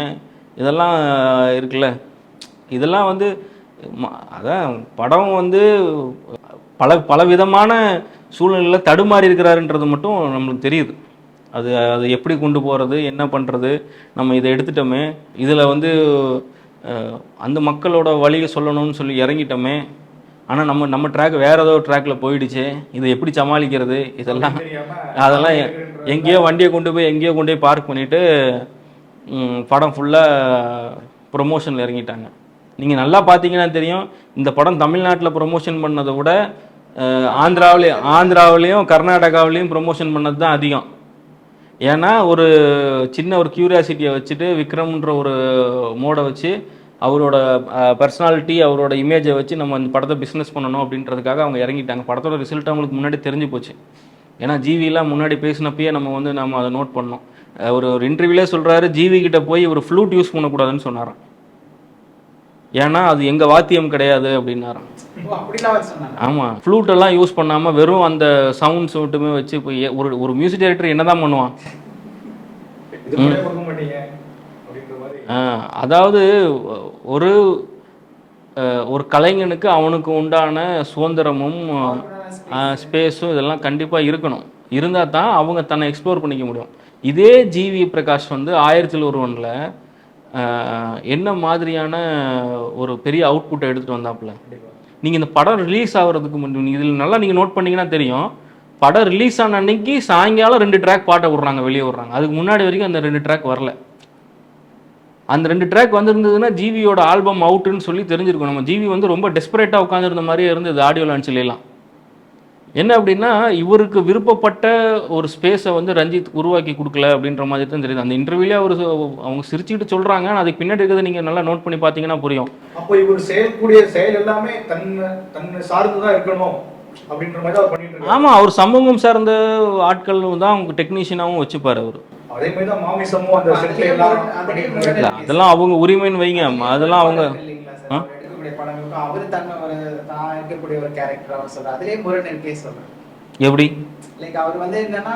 இதெல்லாம் இருக்குல்ல. இதெல்லாம் வந்து அதான் படம் வந்து பல பல விதமான சூழ்நிலையில் தடுமாறி இருக்கிறாருன்றது மட்டும் நம்மளுக்கு தெரியுது. அது அது எப்படி கொண்டு போகிறது, என்ன பண்ணுறது, நம்ம இதை எடுத்துட்டோமே, இதில் வந்து அந்த மக்களோட வழியை சொல்லணும்னு சொல்லி இறங்கிட்டோமே, ஆனால் நம்ம ட்ராக் வேறு ஏதோ ட்ராக்கில் போயிடுச்சு, இதை எப்படி சமாளிக்கிறது, இதெல்லாம் அதெல்லாம் எங்கேயோ வண்டியை கொண்டு போய் பார்க் பண்ணிவிட்டு படம் ஃபுல்லாக ப்ரொமோஷனில் இறங்கிட்டாங்க. நீங்கள் நல்லா பார்த்தீங்கன்னா தெரியும், இந்த படம் தமிழ்நாட்டில் ப்ரொமோஷன் பண்ணதை விட ஆந்திராவிலையும் கர்நாடகாவிலையும் ப்ரொமோஷன் பண்ணது தான் அதிகம். ஏன்னா ஒரு சின்ன ஒரு க்யூரியாசிட்டியை வச்சுட்டு விக்ரம்ன்ற ஒரு மோடை வச்சு அவரோட பர்சனாலிட்டி அவரோட இமேஜை வச்சு நம்ம இந்த படத்தை பிஸ்னஸ் பண்ணணும் அப்படின்றதுக்காக அவங்க இறங்கிட்டாங்க. படத்தோட ரிசல்ட் அவங்களுக்கு முன்னாடி தெரிஞ்சு போச்சு. ஏன்னா ஜிவிலாம் முன்னாடி பேசினப்பயே நம்ம அதை நோட் பண்ணோம். ஒரு இன்டர்வியூலே சொல்கிறாரு, ஜிவி கிட்ட போய் ஒரு ஃப்ளூட் யூஸ் பண்ணக்கூடாதுன்னு சொன்னாராம். ஏன்னா அது எங்கள் வாத்தியம் கிடையாது அப்படின்னாராம். ஆமாம், ஃப்ளூட்டெல்லாம் யூஸ் பண்ணாமல் வெறும் அந்த சவுண்ட்ஸ் மட்டுமே வச்சு இப்போ ஒரு மியூசிக் டைரக்டர் என்ன தான் பண்ணுவான்? அதாவது ஒரு ஒரு கலைஞனுக்கு அவனுக்கு உண்டான சுதந்திரமும் ஸ்பேஸும் இதெல்லாம் கண்டிப்பாக இருக்கணும். இருந்தால் தான் அவங்க தன்னை எக்ஸ்ப்ளோர் பண்ணிக்க முடியும். இதே ஜிவி பிரகாஷ் வந்து 1001 என்ன மாதிரியான ஒரு பெரிய அவுட்புட்டை எடுத்துகிட்டு வந்தாப்புல. நீங்கள் இந்த படம் ரிலீஸ் ஆகிறதுக்கு முன்னாடி இதில் நல்லா நீங்கள் நோட் பண்ணிங்கன்னா தெரியும், படம் ரிலீஸ் ஆன அன்னைக்கு சாயங்காலம் 2 ட்ராக் பாட்டை விட்றாங்க, வெளியே விட்றாங்க. அதுக்கு முன்னாடி வரைக்கும் அந்த 2 ட்ராக் வரல. அந்த 2 ட்ராக் வந்துருந்ததுன்னா ஜிவியோட ஆல்பம் அவுட்டுன்னு சொல்லி தெரிஞ்சிருக்கும். நம்ம ஜிவி வந்து ரொம்ப டெஸ்பரேட்டாக உட்காந்துருந்த மாதிரியே இருந்தது ஆடியோ லான்ச்லாம். என்ன அப்படின்னா, இவருக்கு விருப்பப்பட்ட ஒரு ஸ்பேஸை வந்து ரஞ்சித் உருவாக்கி கொடுக்கல அப்படின்ற மாதிரி தான் தெரியுது. அந்த இன்டர்வியூலே அவங்க சிரிச்சுக்கிட்டு சொல்கிறாங்க, ஆனால் அதுக்கு பின்னாடி இருக்கிறத நீங்கள் நல்லா நோட் பண்ணி பார்த்தீங்கன்னா புரியும். அப்போ இவர் செய்யக்கூடிய செயல் எல்லாமே தன்னை சார்ந்து தான் இருக்கணும் அப்படின்ற மாதிரி அவர் பண்ணிட்டு இருக்காரு. ஆமாம், அவர் சமூகம் சார்ந்த ஆட்கள் தான் அவங்க டெக்னீஷியனாகவும் வச்சுப்பார் அவர். அதே மாதிரி தான் மாமிசமும் அந்த செட்ல எல்லாம் அதெல்லாம் அவங்க உரிமைன்னு வைங்க, அதெல்லாம் அவங்க அவர் தன்னை ஒரு தான் இருக்கக்கூடிய ஒரு கேரக்டர் அவர் சொல்றாரு. அதிலே முரண் இருக்கே சொல்றாரு. எப்படி லைக் அவர் வந்து என்னன்னா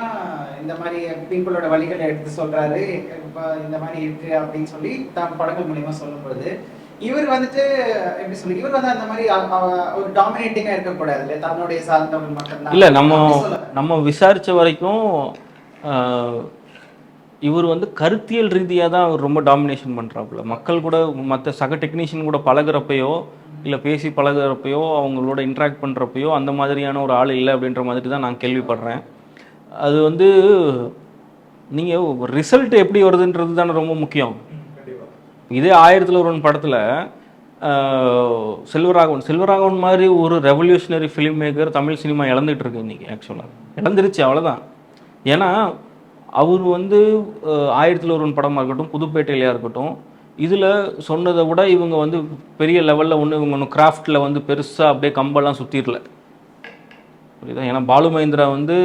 இந்த மாதிரி பீப்புளோட வழிகளை எடுத்து சொல்றாரு, இப்போ இந்த மாதிரி இருக்கு அப்படின்னு சொல்லி தான் படங்கள் மூலியமா சொல்லும் பொழுது இவர் வந்துட்டு எப்படி சொல்லி இவர் வந்து அந்த மாதிரி ஒரு டாமினேட்டிங்கா இருக்கக்கூடாது இல்லை, தன்னுடைய சார்ந்தவங்க மட்டும்தான் இல்லை. நம்ம விசாரிச்ச வரைக்கும் இவர் வந்து கருத்தியல் ரீதியாக தான் அவர் ரொம்ப டாமினேஷன் பண்ணுறாப்புல. மக்கள் கூட மற்ற சக டெக்னீஷியன் கூட பழகிறப்பையோ இல்லை பேசி பழகிறப்பையோ அவங்களோட இன்ட்ராக்ட் பண்ணுறப்பையோ அந்த மாதிரியான ஒரு ஆள் இல்லை அப்படின்ற மாதிரி தான் நான் கேள்விப்படுறேன். அது வந்து நீங்கள் ரிசல்ட் எப்படி வருதுன்றது தானே ரொம்ப முக்கியம். இதே 1001 படத்தில் செல்வராகவன் மாதிரி ஒரு revolutionary film maker Tamil cinema இழந்துட்டு இருக்கு இன்றைக்கி. ஆக்சுவலாக இழந்துருச்சு, அவ்வளோதான். ஏன்னா அவர் வந்து 1001 படமாக இருக்கட்டும், புதுப்பேட்டையிலையாக இருக்கட்டும், இதில் சொன்னதை விட இவங்க வந்து பெரிய லெவலில் இவங்க ஒன்று கிராஃப்டில் வந்து பெருசாக அப்படியே கம்பெல்லாம் சுற்றிடல, புரியுதா? ஏன்னா பாலு மகேந்திரா வந்து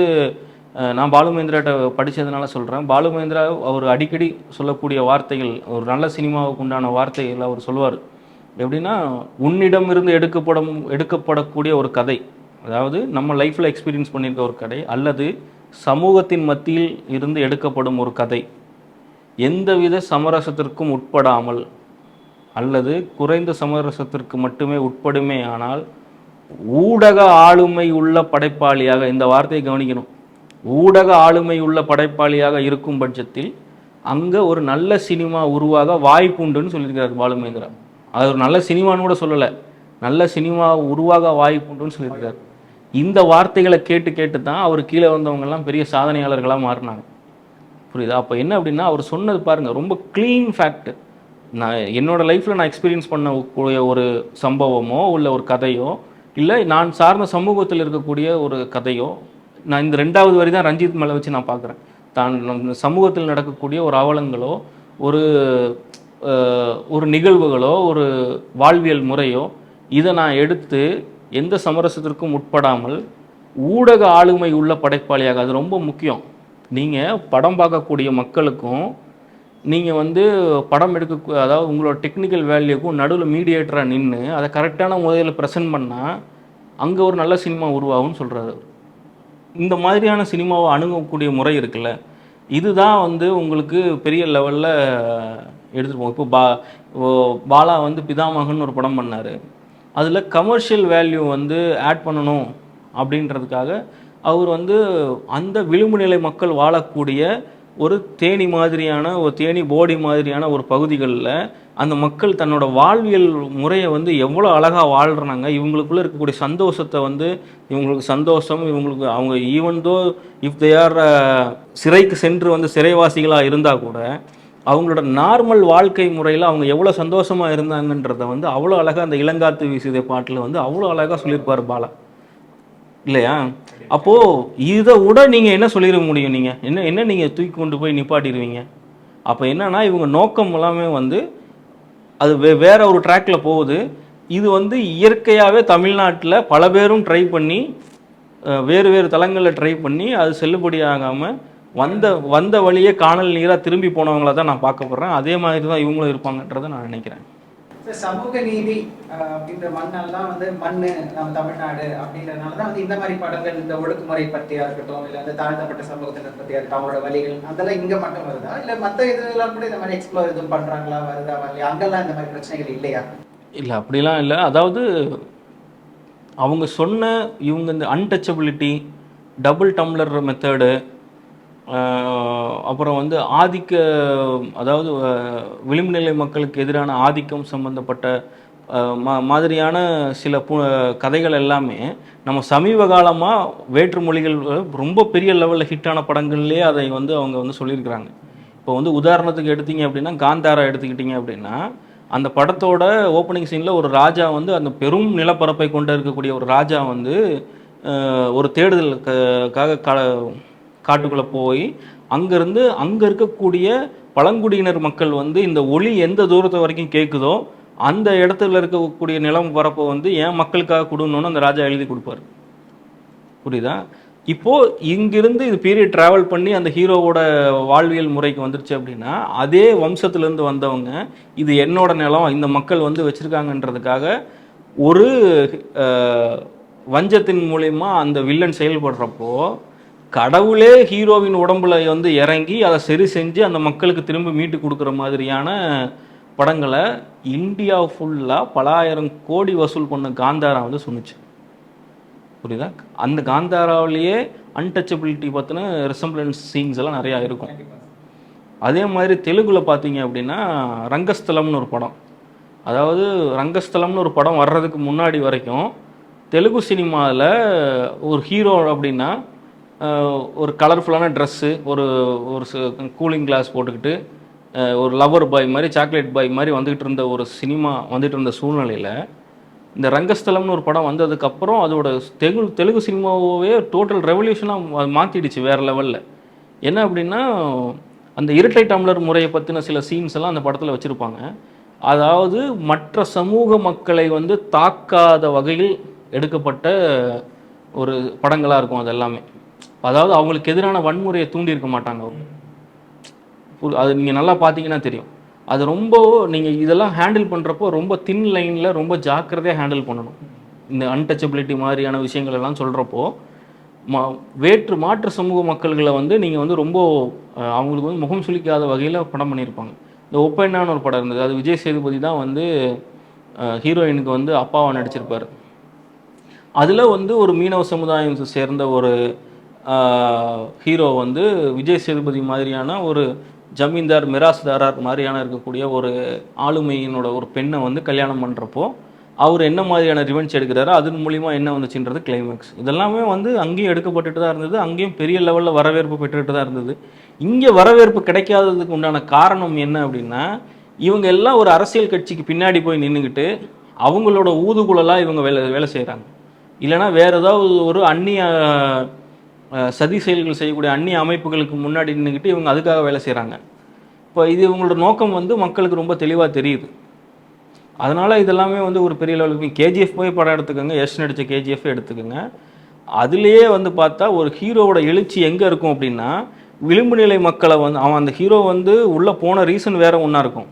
நான் பாலு மகேந்திராட்ட படித்ததுனால சொல்கிறேன், பாலு மகேந்திரா அவர் அடிக்கடி சொல்லக்கூடிய வார்த்தைகள், ஒரு நல்ல சினிமாவுக்கு உண்டான வார்த்தைகள் அவர் சொல்லுவார். எப்படின்னா, உன்னிடமிருந்து எடுக்கப்படக்கூடிய ஒரு கதை, அதாவது நம்ம லைஃப்பில் எக்ஸ்பீரியன்ஸ் பண்ணியிருக்க ஒரு கதை, அல்லது சமூகத்தின் மத்தியில் இருந்து எடுக்கப்படும் ஒரு கதை, எந்தவித சமரசத்திற்கும் உட்படாமல் அல்லது குறைந்த சமரசத்திற்கு மட்டுமே உட்படுமே ஆனால் ஊடக ஆளுமை உள்ள படைப்பாளியாக, இந்த வார்த்தையை கவனிக்கணும், ஊடக ஆளுமை உள்ள படைப்பாளியாக இருக்கும் பட்சத்தில் அங்கே ஒரு நல்ல சினிமா உருவாக வாய்ப்புண்டுன்னு சொல்லியிருக்கிறார் பாலு மகேந்திரா. அது ஒரு நல்ல சினிமான்னு கூட சொல்லலை, நல்ல சினிமா உருவாக வாய்ப்புண்டுன்னு சொல்லியிருக்கிறார். இந்த வார்த்தைகளை கேட்டு தான் அவர் கீழே வந்தவங்கெல்லாம் பெரிய சாதனையாளர்களாக மாறினாங்க, புரியுதா? அப்போ என்ன அப்படின்னா, அவர் சொன்னது பாருங்கள், ரொம்ப க்ளீன் ஃபேக்ட். நான் என்னோடய லைஃப்பில் நான் எக்ஸ்பீரியன்ஸ் பண்ணக்கூடிய ஒரு சம்பவமோ இல்லை ஒரு கதையோ இல்லை நான் சார்ந்த சமூகத்தில் இருக்கக்கூடிய ஒரு கதையோ, நான் இந்த 2வது வரி தான் ரஞ்சித் மேலே வச்சு நான் பார்க்குறேன். தான் சமூகத்தில் நடக்கக்கூடிய ஒரு அவலங்களோ ஒரு நிகழ்வுகளோ ஒரு வாழ்வியல் முறையோ இதை நான் எடுத்து எந்த சமரசத்திற்கும் உட்படாமல் ஊடக ஆளுமை உள்ள படைப்பாளியாக, அது ரொம்ப முக்கியம். நீங்கள் படம் பார்க்கக்கூடிய மக்களுக்கும் நீங்கள் வந்து படம் அதாவது உங்களோட டெக்னிக்கல் வேல்யூக்கும் நடுவில் மீடியேட்டராக நின்று அதை கரெக்டான முறையில் ப்ரெசென்ட் பண்ணால் அங்கே ஒரு நல்ல சினிமா உருவாகும்னு சொல்கிறாரு. இந்த மாதிரியான சினிமாவை அணுகக்கூடிய முறை இருக்குல்ல, இதுதான் வந்து உங்களுக்கு பெரிய லெவலில் எடுத்துகிட்டு போகும். இப்போ பாலா வந்து பிதாமகன் ஒரு படம் பண்ணார். அதில் கமர்ஷியல் வேல்யூ வந்து ஆட் பண்ணணும் அப்படின்றதுக்காக அவர் வந்து அந்த விளிம்பு நிலை மக்கள் வாழக்கூடிய ஒரு தேனி மாதிரியான ஒரு தேனி போடி மாதிரியான ஒரு பகுதிகளில் அந்த மக்கள் தன்னோட வாழ்வியல் முறையை வந்து எவ்வளோ அழகாக வாழ்கிறாங்க, இவங்களுக்குள்ளே இருக்கக்கூடிய சந்தோஷத்தை வந்து இவங்களுக்கு சந்தோஷம், இவங்களுக்கு அவங்க even though if they are சிறைக்கு சென்று வந்து சிறைவாசிகளாக இருந்தால் கூட அவங்களோட நார்மல் வாழ்க்கை முறையில் அவங்க எவ்வளோ சந்தோஷமாக இருந்தாங்கன்றதை வந்து அவ்வளோ அழகாக அந்த இளங்காத்து வீசுதே பாட்டில் வந்து அவ்வளோ அழகாக சொல்லியிருப்பார் பாலா இல்லையா? அப்போது இதை விட நீங்கள் என்ன சொல்லிட முடியும்? நீங்கள் என்ன நீங்கள் தூக்கி கொண்டு போய் நிப்பாட்டிடுவீங்க? அப்போ என்னன்னா இவங்க நோக்கம் எல்லாமே வந்து அது வேற ஒரு ட்ராக்ல போகுது. இது வந்து இயற்கையாகவே தமிழ்நாட்டில் பல பேரும் ட்ரை பண்ணி வேறு வேறு தளங்களில் ட்ரை பண்ணி அது செல்லுபடியாகாமல் வந்த வழியே காணல் நீராக திரும்பி போனவங்கள தான் நான் பார்க்க போகிறேன். அதே மாதிரி தான் இவங்களும் இருப்பாங்கன்றதை நான் நினைக்கிறேன். சமூக நீதி அப்படின்ற மண்ணால் தான் வந்து மண்ணு நம்ம தமிழ்நாடு அப்படின்றதுனால தான் வந்து இந்த மாதிரி படங்கள், இந்த ஒடுக்குமுறை பற்றியா இருக்கட்டும், இல்லை அந்த தாழ்த்தப்பட்ட சமூகத்தினர் பற்றியா இருக்கட்டும், அவங்களோட வழிகள் அதெல்லாம் இங்கே மட்டும் வருதா, இல்லை மற்ற இதெல்லாம் கூட இந்த மாதிரி எக்ஸ்ப்ளோர் எதுவும் பண்ணுறாங்களா, வருதா வரலையா, அங்கெல்லாம் இந்த மாதிரி பிரச்சனைகள் இல்லையா? இல்லை, அப்படிலாம் இல்லை. அதாவது அவங்க சொன்ன இவங்க இந்த அன்டச்சபிலிட்டி, டபுள் டம்ளர் மெத்தடு, அப்புறம் வந்து அதாவது விளிம்பு நிலை மக்களுக்கு எதிரான ஆதிக்கம் சம்பந்தப்பட்ட மாதிரியான சில கதைகள் எல்லாமே நம்ம சமீப காலமாக வேற்று மொழிகள் ரொம்ப பெரிய லெவலில் ஹிட்டான படங்கள்லேயே அதை வந்து அவங்க வந்து சொல்லியிருக்கிறாங்க. இப்போ வந்து உதாரணத்துக்கு எடுத்தீங்க அப்படின்னா காந்தாரா எடுத்துக்கிட்டிங்க அப்படின்னா அந்த படத்தோட ஓப்பனிங் சீனில் ஒரு ராஜா வந்து அந்த பெரும் நிலப்பரப்பை கொண்டு இருக்கக்கூடிய ஒரு ராஜா வந்து ஒரு தேடுதலுக்காக காட்டுக்குள்ளே போய் அங்கேருந்து அங்கே இருக்கக்கூடிய பழங்குடியினர் மக்கள் வந்து இந்த ஒளி எந்த தூரத்தை வரைக்கும் கேட்குதோ அந்த இடத்துல இருக்கக்கூடிய நிலம் பரப்பை வந்து என் மக்களுக்காக கொடுக்கணும்னு அந்த ராஜா எழுதி கொடுப்பார். புரியுதா? இப்போது இங்கிருந்து இது பீரியட் ட்ராவல் பண்ணி அந்த ஹீரோவோட வாழ்வியல் முறைக்கு வந்துருச்சு அப்படின்னா அதே வம்சத்துலேருந்து வந்தவங்க இது என்னோட நிலம், இந்த மக்கள் வந்து வச்சுருக்காங்கன்றதுக்காக ஒரு வஞ்சத்தின் மூலயமா அந்த வில்லன் செயல்படுறப்போ கடவுளே ஹீரோவின் உடம்புல வந்து இறங்கி அதை சரி செஞ்சு அந்த மக்களுக்கு திரும்ப மீட்டு கொடுக்குற மாதிரியான படங்களை இந்தியா ஃபுல்லாக பல ஆயிரம் கோடி வசூல் பண்ண காந்தாரா வந்து சொன்னிச்சு. புரியுதா? அந்த காந்தாராவிலேயே அன்டச்சபிலிட்டி பார்த்தினா ரிசம்பிளன்ஸ் சீன்ஸ் எல்லாம் நிறையா இருக்கும். அதே மாதிரி தெலுங்குல பார்த்தீங்க அப்படின்னா ரங்கஸ்தலம்னு ஒரு படம், அதாவது ரங்கஸ்தலம்னு ஒரு படம் வர்றதுக்கு முன்னாடி வரைக்கும் தெலுங்கு சினிமாவில் ஒரு ஹீரோ அப்படின்னா ஒரு கலர்ஃபுல்லான ட்ரெஸ்ஸு, ஒரு கூலிங் கிளாஸ் போட்டுக்கிட்டு ஒரு லவர் பாய் மாதிரி, சாக்லேட் பாய் மாதிரி வந்துக்கிட்டு இருந்த ஒரு சினிமா வந்துட்டு இருந்த சூழ்நிலையில் இந்த ரங்கஸ்தலம்னு ஒரு படம் வந்ததுக்கப்புறம் அதோட தெலுங்கு சினிமாவே டோட்டல் ரெவல்யூஷனாக மாற்றிடுச்சு வேறு லெவலில். என்ன அப்படின்னா அந்த இரட்டை டம்ளர் முறையை பற்றின சில சீன்ஸ் எல்லாம் அந்த படத்தில் வச்சுருப்பாங்க. அதாவது மற்ற சமூக மக்களை வந்து தாக்காத வகையில் எடுக்கப்பட்ட ஒரு படங்களாக இருக்கும் அது எல்லாமே. அதாவது அவங்களுக்கு எதிரான வன்முறையை தூண்டியிருக்க மாட்டாங்க அவங்க. அது நீங்கள் நல்லா பார்த்தீங்கன்னா தெரியும். அது ரொம்ப நீங்கள் இதெல்லாம் ஹேண்டில் பண்ணுறப்போ ரொம்ப தின் லைனில் ரொம்ப ஜாக்கிரதையாக ஹேண்டில் பண்ணணும். இந்த அன்டச்சபிலிட்டி மாதிரியான விஷயங்கள் எல்லாம் சொல்கிறப்போ மாற்று சமூக மக்கள்களை வந்து நீங்கள் வந்து ரொம்ப அவங்களுக்கு வந்து முகம் சுளிக்காத வகையில் படம் பண்ணியிருப்பாங்க. இந்த ஒப்பெண்ணான்னு ஒரு படம் இருந்தது, அது விஜய் சேதுபதி தான் வந்து ஹீரோயினுக்கு வந்து அப்பாவை நடிச்சிருப்பார். அதில் வந்து ஒரு மீனவ சமுதாயம் சேர்ந்த ஒரு ஹீரோ வந்து விஜய் சேதுபதி மாதிரியான ஒரு ஜமீன்தார் மிராஸ்தாரர் மாதிரியான இருக்கக்கூடிய ஒரு ஆளுமையினோட ஒரு பெண்ணை வந்து கல்யாணம் பண்ணுறப்போ அவர் என்ன மாதிரியான ரிவெஞ்ச் எடுக்கிறாரோ அதன் மூலிமா என்ன வந்துச்சுன்றது கிளைமேக்ஸ். இதெல்லாமே வந்து அங்கேயும் எடுக்கப்பட்டுட்டு தான் இருந்தது, அங்கேயும் பெரிய லெவலில் வரவேற்பு பெற்றுட்டு தான் இருந்தது. இங்கே வரவேற்பு கிடைக்காததுக்கு உண்டான காரணம் என்ன அப்படின்னா இவங்க எல்லாம் ஒரு அரசியல் கட்சிக்கு பின்னாடி போய் நின்றுக்கிட்டு அவங்களோட ஊதுகுழலாக இவங்க வேலை செய்கிறாங்க. இல்லைனா வேறு ஏதாவது ஒரு அந்நிய சதி செயல்கள் செய்யக்கூடிய அந்நிய அமைப்புகளுக்கு முன்னாடி நின்றுக்கிட்டு இவங்க அதுக்காக வேலை செய்கிறாங்க. இப்போ இது இவங்களோட நோக்கம் வந்து மக்களுக்கு ரொம்ப தெளிவாக தெரியுது. அதனால் இதெல்லாமே வந்து ஒரு பெரிய லெவலுக்கு கேஜிஎஃப் போய் படம் எடுத்துக்கோங்க, யஷ் நடித்த கேஜிஎஃப் எடுத்துக்கோங்க. அதுலேயே வந்து பார்த்தா ஒரு ஹீரோவோட எழுச்சி எங்கே இருக்கும் அப்படின்னா விளிம்பு நிலை மக்களை வந்து அவன் அந்த ஹீரோ வந்து உள்ளே போன ரீசன் வேறு ஒன்றா இருக்கும்.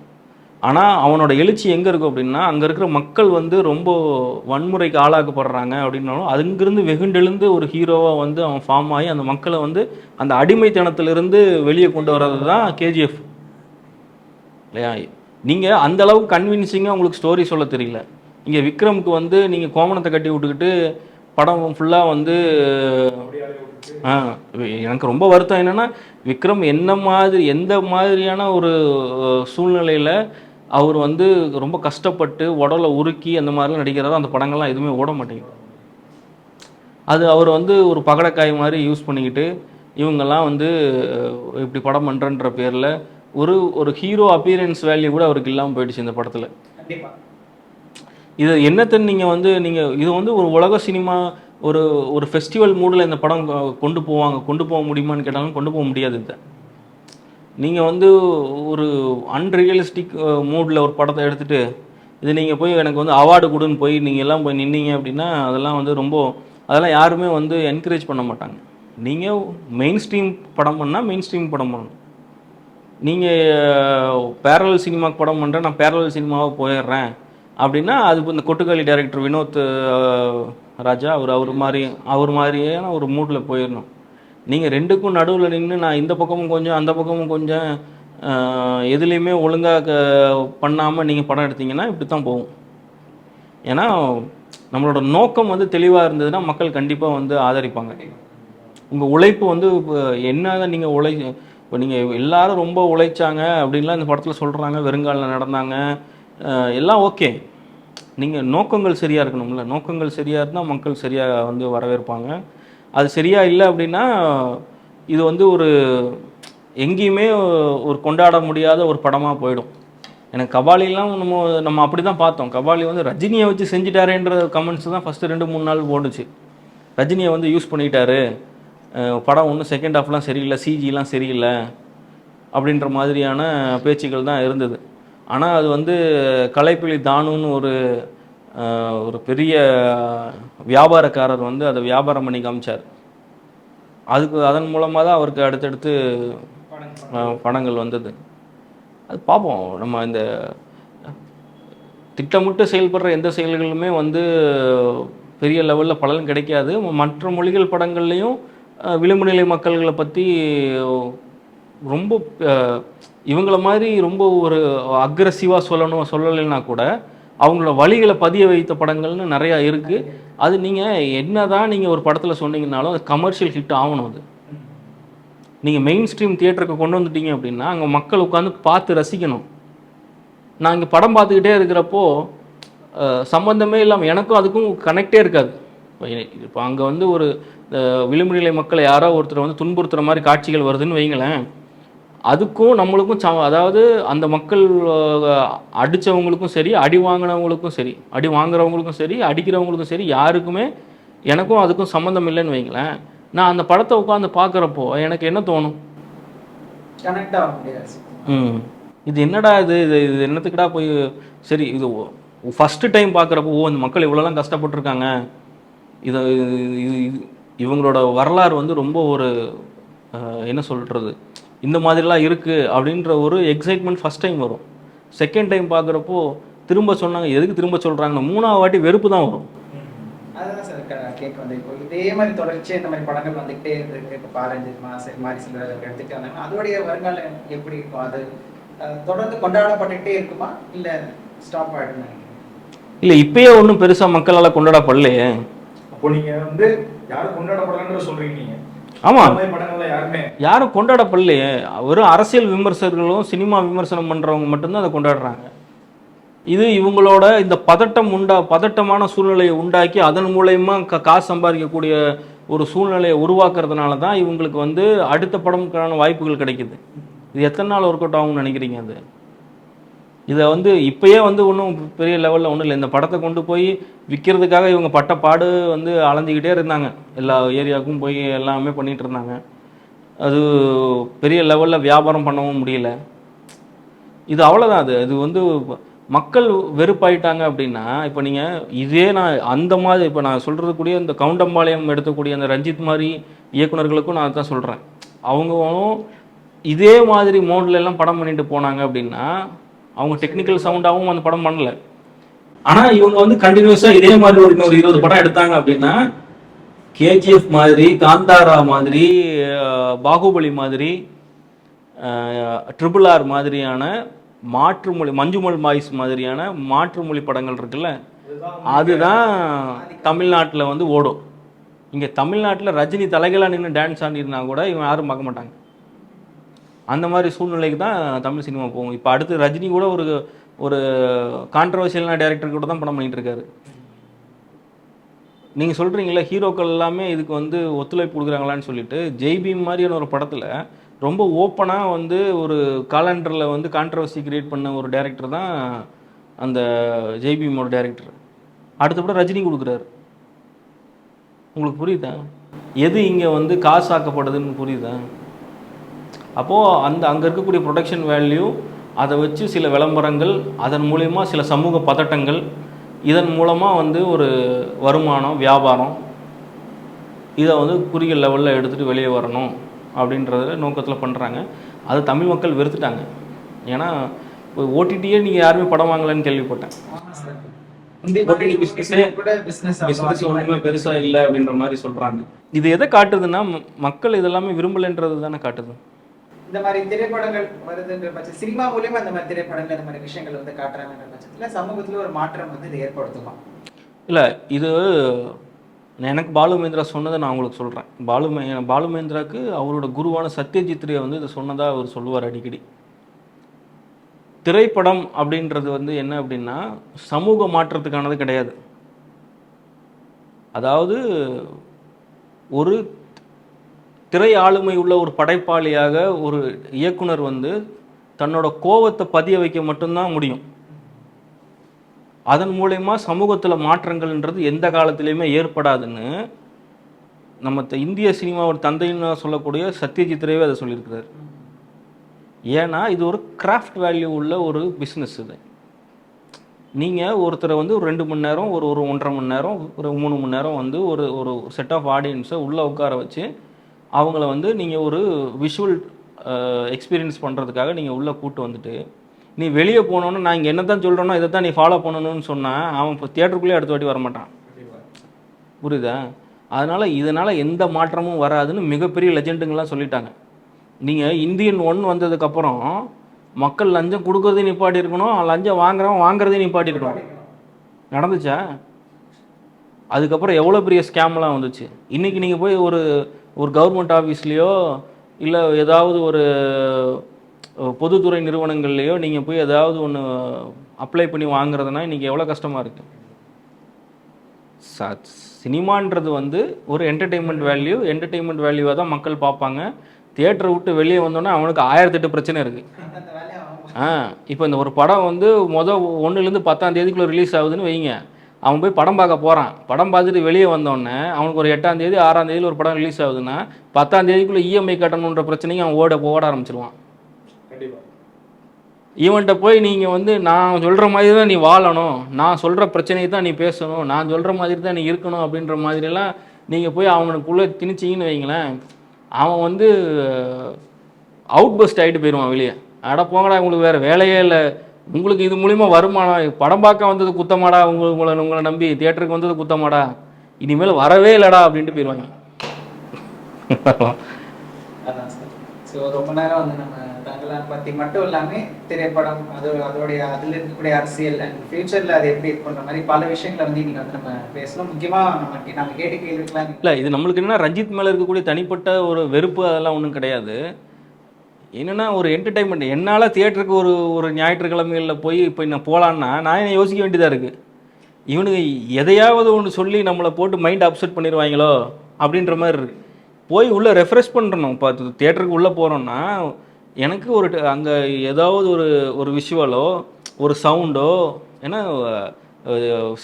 ஆனால் அவனோட எழுச்சி எங்கே இருக்கும் அப்படின்னா அங்கே இருக்கிற மக்கள் வந்து ரொம்ப வன்முறைக்கு ஆளாக்கப்படுறாங்க அப்படின்னாலும் அங்கிருந்து வெகுண்டெழுந்து ஒரு ஹீரோவாக வந்து அவன் ஃபார்ம் ஆகி அந்த மக்களை வந்து அந்த அடிமைத்தனத்திலிருந்து வெளியே கொண்டு வர்றது தான் கேஜிஎஃப் இல்லையா? நீங்கள் அந்தளவுக்கு கன்வின்சிங்காக உங்களுக்கு ஸ்டோரி சொல்ல தெரியல, இங்கே விக்ரமுக்கு வந்து நீங்கள் கோமணத்தை கட்டி விட்டுக்கிட்டு படம் ஃபுல்லாக வந்து எனக்கு ரொம்ப வருத்தம் என்னென்னா விக்ரம் எந்த மாதிரியான ஒரு சூழ்நிலையில் அவர் வந்து ரொம்ப கஷ்டப்பட்டு உடலை உருக்கி அந்த மாதிரிலாம் நடிக்கிறதோ அந்த படங்கள்லாம் எதுவுமே ஓட மாட்டேங்குது. அது அவர் வந்து ஒரு பகடக்காய் மாதிரி யூஸ் பண்ணிக்கிட்டு இவங்கெல்லாம் வந்து இப்படி படம் பண்ணுறன்ற பேரில் ஒரு ஹீரோ அப்பியரன்ஸ் வேல்யூ கூட அவருக்கு இல்லாமல் போயிடுச்சு இந்த படத்தில். இது என்னத்தன்னு நீங்கள் இது வந்து ஒரு உலக சினிமா ஒரு ஃபெஸ்டிவல் மூடில் இந்த படம் கொண்டு போக முடியுமான்னு கேட்டாலும் கொண்டு போக முடியாது. இதை நீங்கள் வந்து ஒரு அன்ரியலிஸ்டிக் மூடில் ஒரு படத்தை எடுத்துகிட்டு இது நீங்கள் போய் எனக்கு வந்து அவார்டு கொடுன்னு போய் நீங்கள் எல்லாம் போய் நின்னீங்க அப்படின்னா அதெல்லாம் வந்து அதெல்லாம் யாருமே வந்து என்கரேஜ் பண்ண மாட்டாங்க. நீங்கள் மெயின் ஸ்ட்ரீம் படம் பண்ணால் மெயின் ஸ்ட்ரீம் படம் பண்ணணும். நீங்கள் பேரலல் சினிமாவுக்கு படம் பண்ணுறேன், நான் பேரலல் சினிமாவை போயிடுறேன் அப்படின்னா அது இந்த கொட்டுக்காளி டைரக்டர் வினோத் ராஜா அவர் மாதிரியான ஒரு மூடில் போயிடணும். நீங்கள் ரெண்டுக்கும் நடுவில் நின்று நான் இந்த பக்கமும் கொஞ்சம் அந்த பக்கமும் கொஞ்சம் எதுலேயுமே ஒழுங்காக பண்ணாமல் நீங்கள் படம் எடுத்தீங்கன்னா இப்படி தான் போகும். ஏன்னா நம்மளோட நோக்கம் வந்து தெளிவாக இருந்ததுன்னா மக்கள் கண்டிப்பாக வந்து ஆதரிப்பாங்க. உங்கள் உழைப்பு வந்து இப்போ என்ன நீங்கள் இப்போ நீங்கள் எல்லாரும் ரொம்ப உழைச்சாங்க அப்படின்லாம் இந்த படத்தில் சொல்கிறாங்க, வெறுங்காலில் நடந்தாங்க, எல்லாம் ஓகே. நீங்கள் நோக்கங்கள் சரியாக இருக்கணும்ல, நோக்கங்கள் சரியாக இருந்தால் மக்கள் சரியாக வந்து வரவேற்பாங்க. அது சரியாக இல்லை அப்படின்னா இது வந்து எங்கேயுமே ஒரு கொண்டாட முடியாத ஒரு படமாக போயிடும். எனக்கு கபாலிலாம் நம்ம அப்படி தான் பார்த்தோம். கபாலி வந்து ரஜினியை வச்சு செஞ்சிட்டாரேன்ற கமெண்ட்ஸ் தான் ஃபஸ்ட்டு 2-3 நாள் போட்டுச்சு. ரஜினியை வந்து யூஸ் பண்ணிட்டாரு, படம் ஒன்றும் செகண்ட் ஹாஃப்லாம் சரியில்லை, சிஜிலாம் சரியில்லை அப்படின்ற மாதிரியான பேச்சுக்கள் தான் இருந்தது. ஆனால் அது வந்து கலைப்பிலி தானுன்னு ஒரு பெரிய வியாபாரக்காரர் வந்து அதை வியாபாரம் பண்ணி காமிச்சார். அதன் மூலமாக தான் அவருக்கு அடுத்தடுத்து படங்கள் வந்தது. அது பார்ப்போம். நம்ம இந்த திட்டமிட்டு செயல்படுற எந்த செயல்களுமே வந்து பெரிய லெவலில் பலன் கிடைக்காது. மற்ற மொழிகள் படங்கள்லேயும் விளிம்பு நிலை மக்கள்களை பற்றி ரொம்ப இவங்கள மாதிரி ரொம்ப ஒரு அக்ரெசிவாக சொல்லலைன்னா கூட அவங்களோட வழிகளை பதிய வைத்த படங்கள்னு நிறையா இருக்குது. அது நீங்கள் என்ன தான் நீங்கள் ஒரு படத்தில் சொன்னீங்கன்னாலும் அது கமர்ஷியல் ஹிட் ஆகணும். அது நீங்கள் மெயின் ஸ்ட்ரீம் தியேட்டருக்கு கொண்டு வந்துட்டீங்க அப்படின்னா அங்கே மக்கள் உட்காந்து பார்த்து ரசிக்கணும். நான் இங்கே படம் பார்த்துக்கிட்டே இருக்கிறப்போ சம்மந்தமே இல்லாமல் எனக்கும் அதுக்கும் கனெக்டே இருக்காது. இப்போ அங்கே வந்து ஒரு விளிம்பு நிலை மக்களை யாரோ ஒருத்தர் வந்து துன்புறுத்துகிற மாதிரி காட்சிகள் வருதுன்னு வைங்களேன், அதுக்கும் நம்மளுக்கும் அதாவது அந்த மக்கள் அடித்தவங்களுக்கும் சரி, அடி வாங்கினவங்களுக்கும் சரி, அடி வாங்குறவங்களுக்கும் சரி, அடிக்கிறவங்களுக்கும் சரி, யாருக்குமே எனக்கும் அதுக்கும் சம்மந்தம் இல்லைன்னு வைங்களேன். நான் அந்த படத்தை உட்காந்து பார்க்குறப்போ எனக்கு என்ன தோணும்? இது என்னடா இது என்னத்துக்குடா போய் சரி இது ஃபஸ்ட்டு டைம் பார்க்குறப்போ இந்த மக்கள் இவ்வளோலாம் கஷ்டப்பட்டுருக்காங்க, இது இவங்களோட வரலாறு வந்து ரொம்ப என்ன சொல்கிறது, இந்த மாதிரிலாம் இருக்குது அப்படின்ற ஒரு எக்ஸைட்மெண்ட் ஃபஸ்ட் டைம் வரும். செகண்ட் டைம் பார்க்குறப்போ திரும்ப சொன்னாங்க, எதுக்கு திரும்ப சொல்கிறாங்கன்னு 3ஆவது வாட்டி வெறுப்பு தான் வரும். அதுதான் சார் கேட்க வந்து இப்போ இதே மாதிரி தொடர்ச்சியாக இந்த மாதிரி படங்கள் வந்துகிட்டே இருக்கு. இப்போ பாரஞ்சித் மாதிரி சில எடுத்துகிட்டு வந்தாங்கன்னா அதோடைய வருங்காலம் எப்படி இருக்கும்? அது தொடர்ந்து கொண்டாடப்பட்டுகிட்டே இருக்குமா இல்லை ஸ்டாப் ஆகிடுமா? இல்லை, இப்பயே ஒன்றும் பெருசாக மக்களால் கொண்டாடப்படலையே. அப்போ நீங்கள் வந்து யாரும் கொண்டாடப்படலன்னு சொல்கிறீங்க நீங்கள்? ஆமாம், யாரும் கொண்டாடப்படலையே. வெறும் அரசியல் விமர்சகர்களும் சினிமா விமர்சனம் பண்ணுறவங்க மட்டும்தான் அதை கொண்டாடுறாங்க. இது இவங்களோட இந்த பதட்டமான சூழ்நிலையை உண்டாக்கி அதன் மூலயமா காசு சம்பாதிக்கக்கூடிய ஒரு சூழ்நிலையை உருவாக்குறதுனால தான் இவங்களுக்கு வந்து அடுத்த படம்க்கான வாய்ப்புகள் கிடைக்குது. இது எத்தனை நாள் ஒர்க் அவுட் ஆகும்னு நினைக்கிறீங்க? அது இதை வந்து இப்போயே வந்து ஒன்றும் பெரிய லெவலில் ஒன்றும் இல்லை. இந்த படத்தை கொண்டு போய் விற்கிறதுக்காக இவங்க பட்ட பாடு வந்து அலைஞ்சிக்கிட்டே இருந்தாங்க. எல்லா ஏரியாவுக்கும் போய் எல்லாமே பண்ணிகிட்டு இருந்தாங்க. அது பெரிய லெவலில் வியாபாரம் பண்ணவும் முடியல. இது அவ்வளோதான். அது வந்து மக்கள் வெறுப்பாயிட்டாங்க அப்படின்னா இப்போ நீங்கள் நான் அந்த மாதிரி இப்போ நான் சொல்கிறதுக்கூடிய இந்த கவுண்டம்பாளையம் எடுக்கக்கூடிய அந்த ரஞ்சித் மாதிரி இயக்குநர்களுக்கும் நான் தான் சொல்கிறேன். அவங்களும் இதே மாதிரி மோடில் எல்லாம் படம் பண்ணிட்டு போனாங்க அப்படின்னா அவங்க டெக்னிக்கல் சவுண்டாகவும் அந்த படம் பண்ணல. ஆனால் இவங்க வந்து கண்டினியூஸாக இதே மாதிரி ஒரு 20 படம் எடுத்தாங்க அப்படின்னா கேஜிஎஃப் மாதிரி, காந்தாரா மாதிரி, பாகுபலி மாதிரி, RRR மாதிரியான மாற்று மொழி மஞ்சுமல் பாய்ஸ் மாதிரியான மாற்று மொழி படங்கள் இருக்குல்ல, அதுதான் தமிழ்நாட்டில் வந்து ஓடும். இங்கே தமிழ்நாட்டில் ரஜினி தலைகளாக நின்று டான்ஸ் ஆடினா கூட இவன் யாரும் பார்க்க மாட்டாங்க. அந்த மாதிரி சூழ்நிலைக்கு தான் தமிழ் சினிமா போகும். இப்போ அடுத்து ரஜினி கூட ஒரு ஒரு கான்ட்ரவர்ஷியலான டைரக்டர் கூட தான் படம் பண்ணிகிட்டு இருக்காரு. நீங்கள் சொல்கிறீங்களா ஹீரோக்கள் எல்லாமே இதுக்கு வந்து ஒத்துழைப்பு கொடுக்குறாங்களான்னு சொல்லிட்டு, ஜெய்பீம் மாதிரியான ஒரு படத்தில் ரொம்ப ஓப்பனாக வந்து ஒரு காலண்டரில் வந்து கான்ட்ரவர்சி கிரியேட் பண்ண ஒரு டைரக்டர் தான் அந்த ஜெய்பீமோட டைரக்டர். அடுத்தப்பட ரஜினி கொடுக்குறாரு. உங்களுக்கு புரியுதா எது இங்கே வந்து காசு ஆக்கப்படுதுன்னு புரியுதா? அப்போது அங்கே இருக்கக்கூடிய ப்ரொடக்ஷன் வேல்யூ, அதை வச்சு சில விளம்பரங்கள், அதன் மூலயமா சில சமூக பதட்டங்கள், இதன் மூலமாக வந்து ஒரு வருமானம் வியாபாரம், இதை வந்து குறுகிய லெவலில் எடுத்துகிட்டு வெளியே வரணும் அப்படின்றத நோக்கத்தில் பண்ணுறாங்க. அது தமிழ் மக்கள் வெறுத்துட்டாங்க. ஏன்னா இப்போ ஓடிடியே நீங்கள் யாருமே படம் வாங்கலன்னு கேள்விப்பட்டேன். ஒன்றுமே பெருசாக இல்லை அப்படின்ற மாதிரி சொல்கிறாங்க. இது எதை காட்டுதுன்னா மக்கள் இதெல்லாமே விரும்பலைன்றது தானே காட்டுது. இந்த மாதிரி திரைப்படங்கள் வருதுன்ற பட்சம் சினிமா மூலியமா இந்த மாதிரி திரைப்படங்கள் இந்த மாதிரி விஷயங்கள் வந்து காட்டுறாங்கன்ற பட்சத்தில் சமூகத்தில் ஒரு மாற்றம் வந்து இது ஏற்படுத்துமா? இல்லை, இது எனக்கு பாலுமேந்திரா சொன்னதை நான் உங்களுக்கு சொல்கிறேன். பாலுமேந்திராவுக்கு அவரோட குருவான சத்யஜித் ரே வந்து இதை சொன்னதாக அவர் சொல்லுவார் அடிக்கடி. திரைப்படம் அப்படின்றது வந்து என்ன அப்படின்னா சமூக மாற்றத்துக்கானது கிடையாது. அதாவது ஒரு திரை ஆளுமை உள்ள ஒரு படைப்பாளியாக ஒரு இயக்குனர் வந்து தன்னோட கோவத்தை பதிய வைக்க மட்டும்தான் முடியும். அதன் மூலயமா சமூகத்தில் மாற்றங்கள்ன்றது எந்த காலத்திலையுமே ஏற்படாதுன்னு நம்ம இந்திய சினிமாவோட தந்தைன்னு சொல்லக்கூடிய சத்யஜித் ரேவே அதை சொல்லியிருக்கிறார். ஏன்னா இது ஒரு கிராஃப்ட் வேல்யூ உள்ள ஒரு பிஸ்னஸ். இது நீங்கள் ஒருத்தரை வந்து ஒரு 2 மணி நேரம் ஒரு 1.5 மணி நேரம் ஒரு 3 மணி நேரம் வந்து ஒரு செட் ஆஃப் ஆடியன்ஸை உள்ளே உட்கார வச்சு அவங்கள வந்து நீங்கள் ஒரு விஷுவல் எக்ஸ்பீரியன்ஸ் பண்ணுறதுக்காக நீங்கள் உள்ளே கூட்டு வந்துட்டு நீ வெளியே போனோன்னு நான் இங்கே என்ன தான் சொல்கிறேனோ இதை தான் நீ ஃபாலோ பண்ணணும்னு சொன்னால் அவன் இப்போ தியேட்டருக்குள்ளேயே அடுத்த வாட்டி வரமாட்டான். புரியுதா? இதனால் எந்த மாற்றமும் வராதுன்னு மிகப்பெரிய லெஜெண்டுங்கெலாம் சொல்லிட்டாங்க. நீங்கள் இந்தியன் 1 வந்ததுக்கப்புறம் மக்கள் லஞ்சம் கொடுக்குறதையும் நிப்பாட்டி இருக்கணும், லஞ்சம் வாங்குறதையும் நிப்பாட்டி இருக்கணும். நடந்துச்சா? அதுக்கப்புறம் எவ்வளோ பெரிய ஸ்கேம்லாம் வந்துச்சு. இன்றைக்கி நீங்கள் போய் ஒரு கவர்மெண்ட் ஆஃபீஸ்லேயோ இல்லை ஏதாவது ஒரு பொதுத்துறை நிறுவனங்கள்லேயோ நீங்கள் போய் ஏதாவது ஒன்று அப்ளை பண்ணி வாங்குறதுனா இன்றைக்கி எவ்வளோ கஷ்டமாக இருக்குது. சினிமான்றது வந்து ஒரு என்டர்டெயின்மெண்ட் வேல்யூவாக தான் மக்கள் பார்ப்பாங்க. தியேட்டரை விட்டு வெளியே வந்தோன்னா அவனுக்கு 1008 பிரச்சனை இருக்குது. இப்போ இந்த ஒரு படம் வந்து 1லேருந்து 10ஆம் தேதிக்குள்ளே ரிலீஸ் ஆகுதுன்னு வைங்க, அவன் போய் படம் பார்க்க போகிறான். படம் பார்த்துட்டு வெளியே வந்தோடனே அவனுக்கு ஒரு 8ஆம் தேதி 6ஆம் தேதியில் ஒரு படம் ரிலீஸ் ஆகுதுன்னா 10ஆம் தேதிக்குள்ளே இஎம்ஐ கட்டணுன்ற பிரச்சனைக்கு அவன் ஓட ஆரம்பிச்சிருவான். இவன்கிட்ட போய் நீங்கள் வந்து நான் சொல்கிற மாதிரி தான் நீ வாழணும், நான் சொல்கிற பிரச்சனையை தான் நீ பேசணும், நான் சொல்கிற மாதிரி தான் நீ இருக்கணும் அப்படின்ற மாதிரிலாம் நீங்கள் போய் அவனுக்குள்ளே திணிச்சிங்கன்னு வைங்களேன், அவன் வந்து அவுட் பஸ்ட் ஆகிட்டு போயிடுவான் வெளியே. அட போங்கடா, உங்களுக்கு வேறு வேலையே இல்லை, உங்களுக்கு இது மூலிமா வருமானம், படம் பார்க்க வந்தது குத்தமாடா, உங்களை நம்பி தியேட்டருக்கு வந்தது குத்தமாடா, இனிமேல் வரவே இல்லைடா அப்படின்ட்டு போயிடுவாங்க. அதான் சார். ஸோ ரொம்ப நேரம் வந்து நம்ம தங்களை பற்றி மட்டும் இல்லாமல் திரைப்படம் அதோடைய அதில் இருக்கக்கூடிய அரசியல் அண்ட் ஃபியூச்சரில் அது எப்படி இருக்குன்ற மாதிரி பல விஷயங்களை வந்து இன்றைக்கி வந்து நம்ம பேசணும். முக்கியமாக நம்ம கேட்டு கேள்விக்கலாம் இல்லை, இது நம்மளுக்கு என்னென்னா ரஞ்சித் மேலே இருக்கக்கூடிய தனிப்பட்ட ஒரு வெறுப்பு அதெல்லாம் ஒன்றும் கிடையாது. என்னென்னா ஒரு என்டர்டைன்மெண்ட். என்னால் தியேட்டருக்கு ஒரு ஞாயிற்றுக்கிழமைகளில் போய் இப்போ நான் போகலான்னா நான் என்ன யோசிக்க வேண்டியதாக இருக்குது. இவனுக்கு எதையாவது ஒன்று சொல்லி நம்மளை போட்டு மைண்ட் அப்செட் பண்ணிடுவாங்களோ அப்படின்ற மாதிரி இருக்குது. போய் உள்ளே ரெஃப்ரெஷ் பண்ணுறணும். இப்போ தியேட்டருக்கு உள்ளே போகிறோன்னா எனக்கு அங்கே ஏதாவது ஒரு விஷுவலோ ஒரு சவுண்டோ, ஏன்னா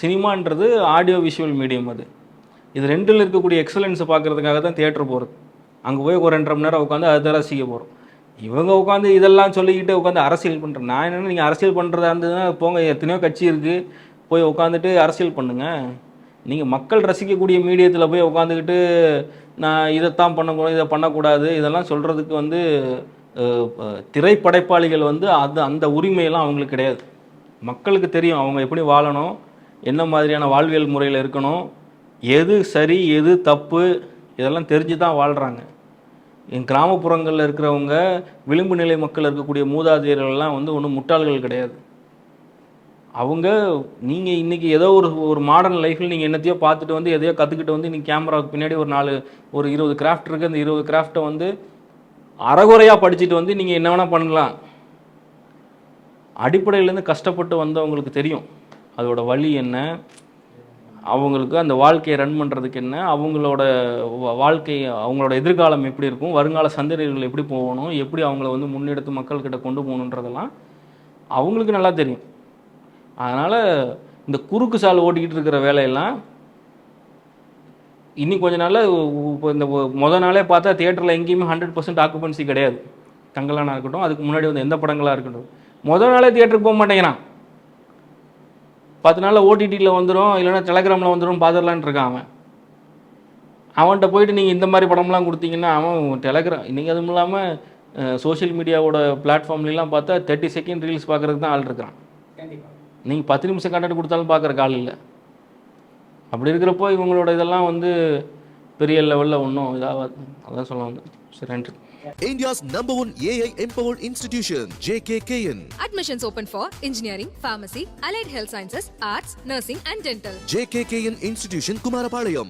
சினிமான்றது ஆடியோ விஷுவல் மீடியம், இது ரெண்டில் இருக்கக்கூடிய எக்ஸலன்ஸை பார்க்குறதுக்காக தான் தியேட்டர் போகிறது. அங்கே போய் ஒரு 2.5 மணி நேரம் உட்காந்து அதை ரசிக்க போகிறோம். இவங்க உட்காந்து இதெல்லாம் சொல்லிக்கிட்டு உட்காந்து அரசியல் பண்ணுறேன். நான் என்னென்னா நீங்கள் அரசியல் பண்ணுறதா இருந்ததுன்னா போங்க, எத்தனையோ கட்சி இருக்குது, போய் உட்காந்துட்டு அரசியல் பண்ணுங்கள். நீங்கள் மக்கள் ரசிக்கக்கூடிய மீடியத்தில் போய் உட்காந்துக்கிட்டு நான் இதைத்தான் பண்ணக்கூடாது, இதை பண்ணக்கூடாது, இதெல்லாம் சொல்கிறதுக்கு வந்து திரைப்படைப்பாளிகள் வந்து அந்த உரிமையெல்லாம் அவங்களுக்கு கிடையாது. மக்களுக்கு தெரியும் அவங்க எப்படி வாழணும், என்ன மாதிரியான வாழ்வியல் முறையில் இருக்கணும், எது சரி எது தப்பு, இதெல்லாம் தெரிஞ்சு தான் வாழ்கிறாங்க. என் கிராமப்புறங்களில் இருக்கிறவங்க விளிம்பு நிலை மக்கள் இருக்கக்கூடிய மூதாதையர்கள்லாம் வந்து ஒன்றும் முட்டாள்கள் கிடையாது. அவங்க நீங்கள் இன்றைக்கி ஏதோ ஒரு மாடர்ன் லைஃப்பில் நீங்கள் என்னத்தையோ பார்த்துட்டு வந்து எதையோ கற்றுக்கிட்டு வந்து நீங்கள் கேமராவுக்கு பின்னாடி ஒரு 20 கிராஃப்ட் இருக்குது. அந்த 20 கிராஃப்டை வந்து அறகுறையாக படிச்சுட்டு வந்து நீங்கள் என்ன வேணால் பண்ணலாம். அடிப்படையிலேருந்து கஷ்டப்பட்டு வந்தவங்களுக்கு தெரியும் அதோட வழி என்ன, அவங்களுக்கு அந்த வாழ்க்கையை ரன் பண்ணுறதுக்கு என்ன, அவங்களோட வாழ்க்கை அவங்களோட எதிர்காலம் எப்படி இருக்கும், வருங்கால சந்ததிகள் எப்படி போகணும், எப்படி அவங்கள வந்து முன்னெடுத்து மக்கள்கிட்ட கொண்டு போகணுன்றதெல்லாம் அவங்களுக்கு நல்லா தெரியும். அதனால் இந்த குறுக்கு சால் ஓட்டிக்கிட்டு இருக்கிற வேலையெல்லாம் இன்னும் கொஞ்ச நாளில் இப்போ இந்த நாளே பார்த்தா தியேட்டரில் எங்கேயுமே 100% ஆக்குபென்சி கிடையாது. கங்கலானா இருக்கட்டும், அதுக்கு முன்னாடி வந்து எந்த படங்களாக இருக்கட்டும், நாளே தியேட்டருக்கு போக மாட்டேங்கிறான். 10 நாளில் ஓடிடியில் வந்துடும், இல்லைன்னா டெலகிராமில் வந்துடும், பார்த்துடலான் இருக்கான் அவன். அவன்கிட்ட போயிட்டு நீங்கள் இந்த மாதிரி படம்லாம் கொடுத்தீங்கன்னா அவன் டெலகிராம் இன்றைக்கி அதுவும் இல்லாமல் சோஷியல் மீடியாவோட பிளாட்ஃபார்ம்லாம் பார்த்தா 30 செகண்ட் ரீல்ஸ் பார்க்குறதுக்கு தான் ஆள் இருக்கிறான். கண்டிப்பாக நீங்கள் 10 நிமிஷம் கண்டென்ட் கொடுத்தாலும் பார்க்குறக்கு ஆள் இல்லை. அப்படி இருக்கிறப்போ இவங்களோட இதெல்லாம் வந்து பெரிய லெவலில் ஒன்றும் இதாகாது. அதான் சொல்ல வந்தேன். சரி, நன்றி. India's #1 AI empowered institution, JKKN. Admissions open for engineering, pharmacy, allied health sciences, arts, nursing and dental. JKKN Institution, Kumarapalayam.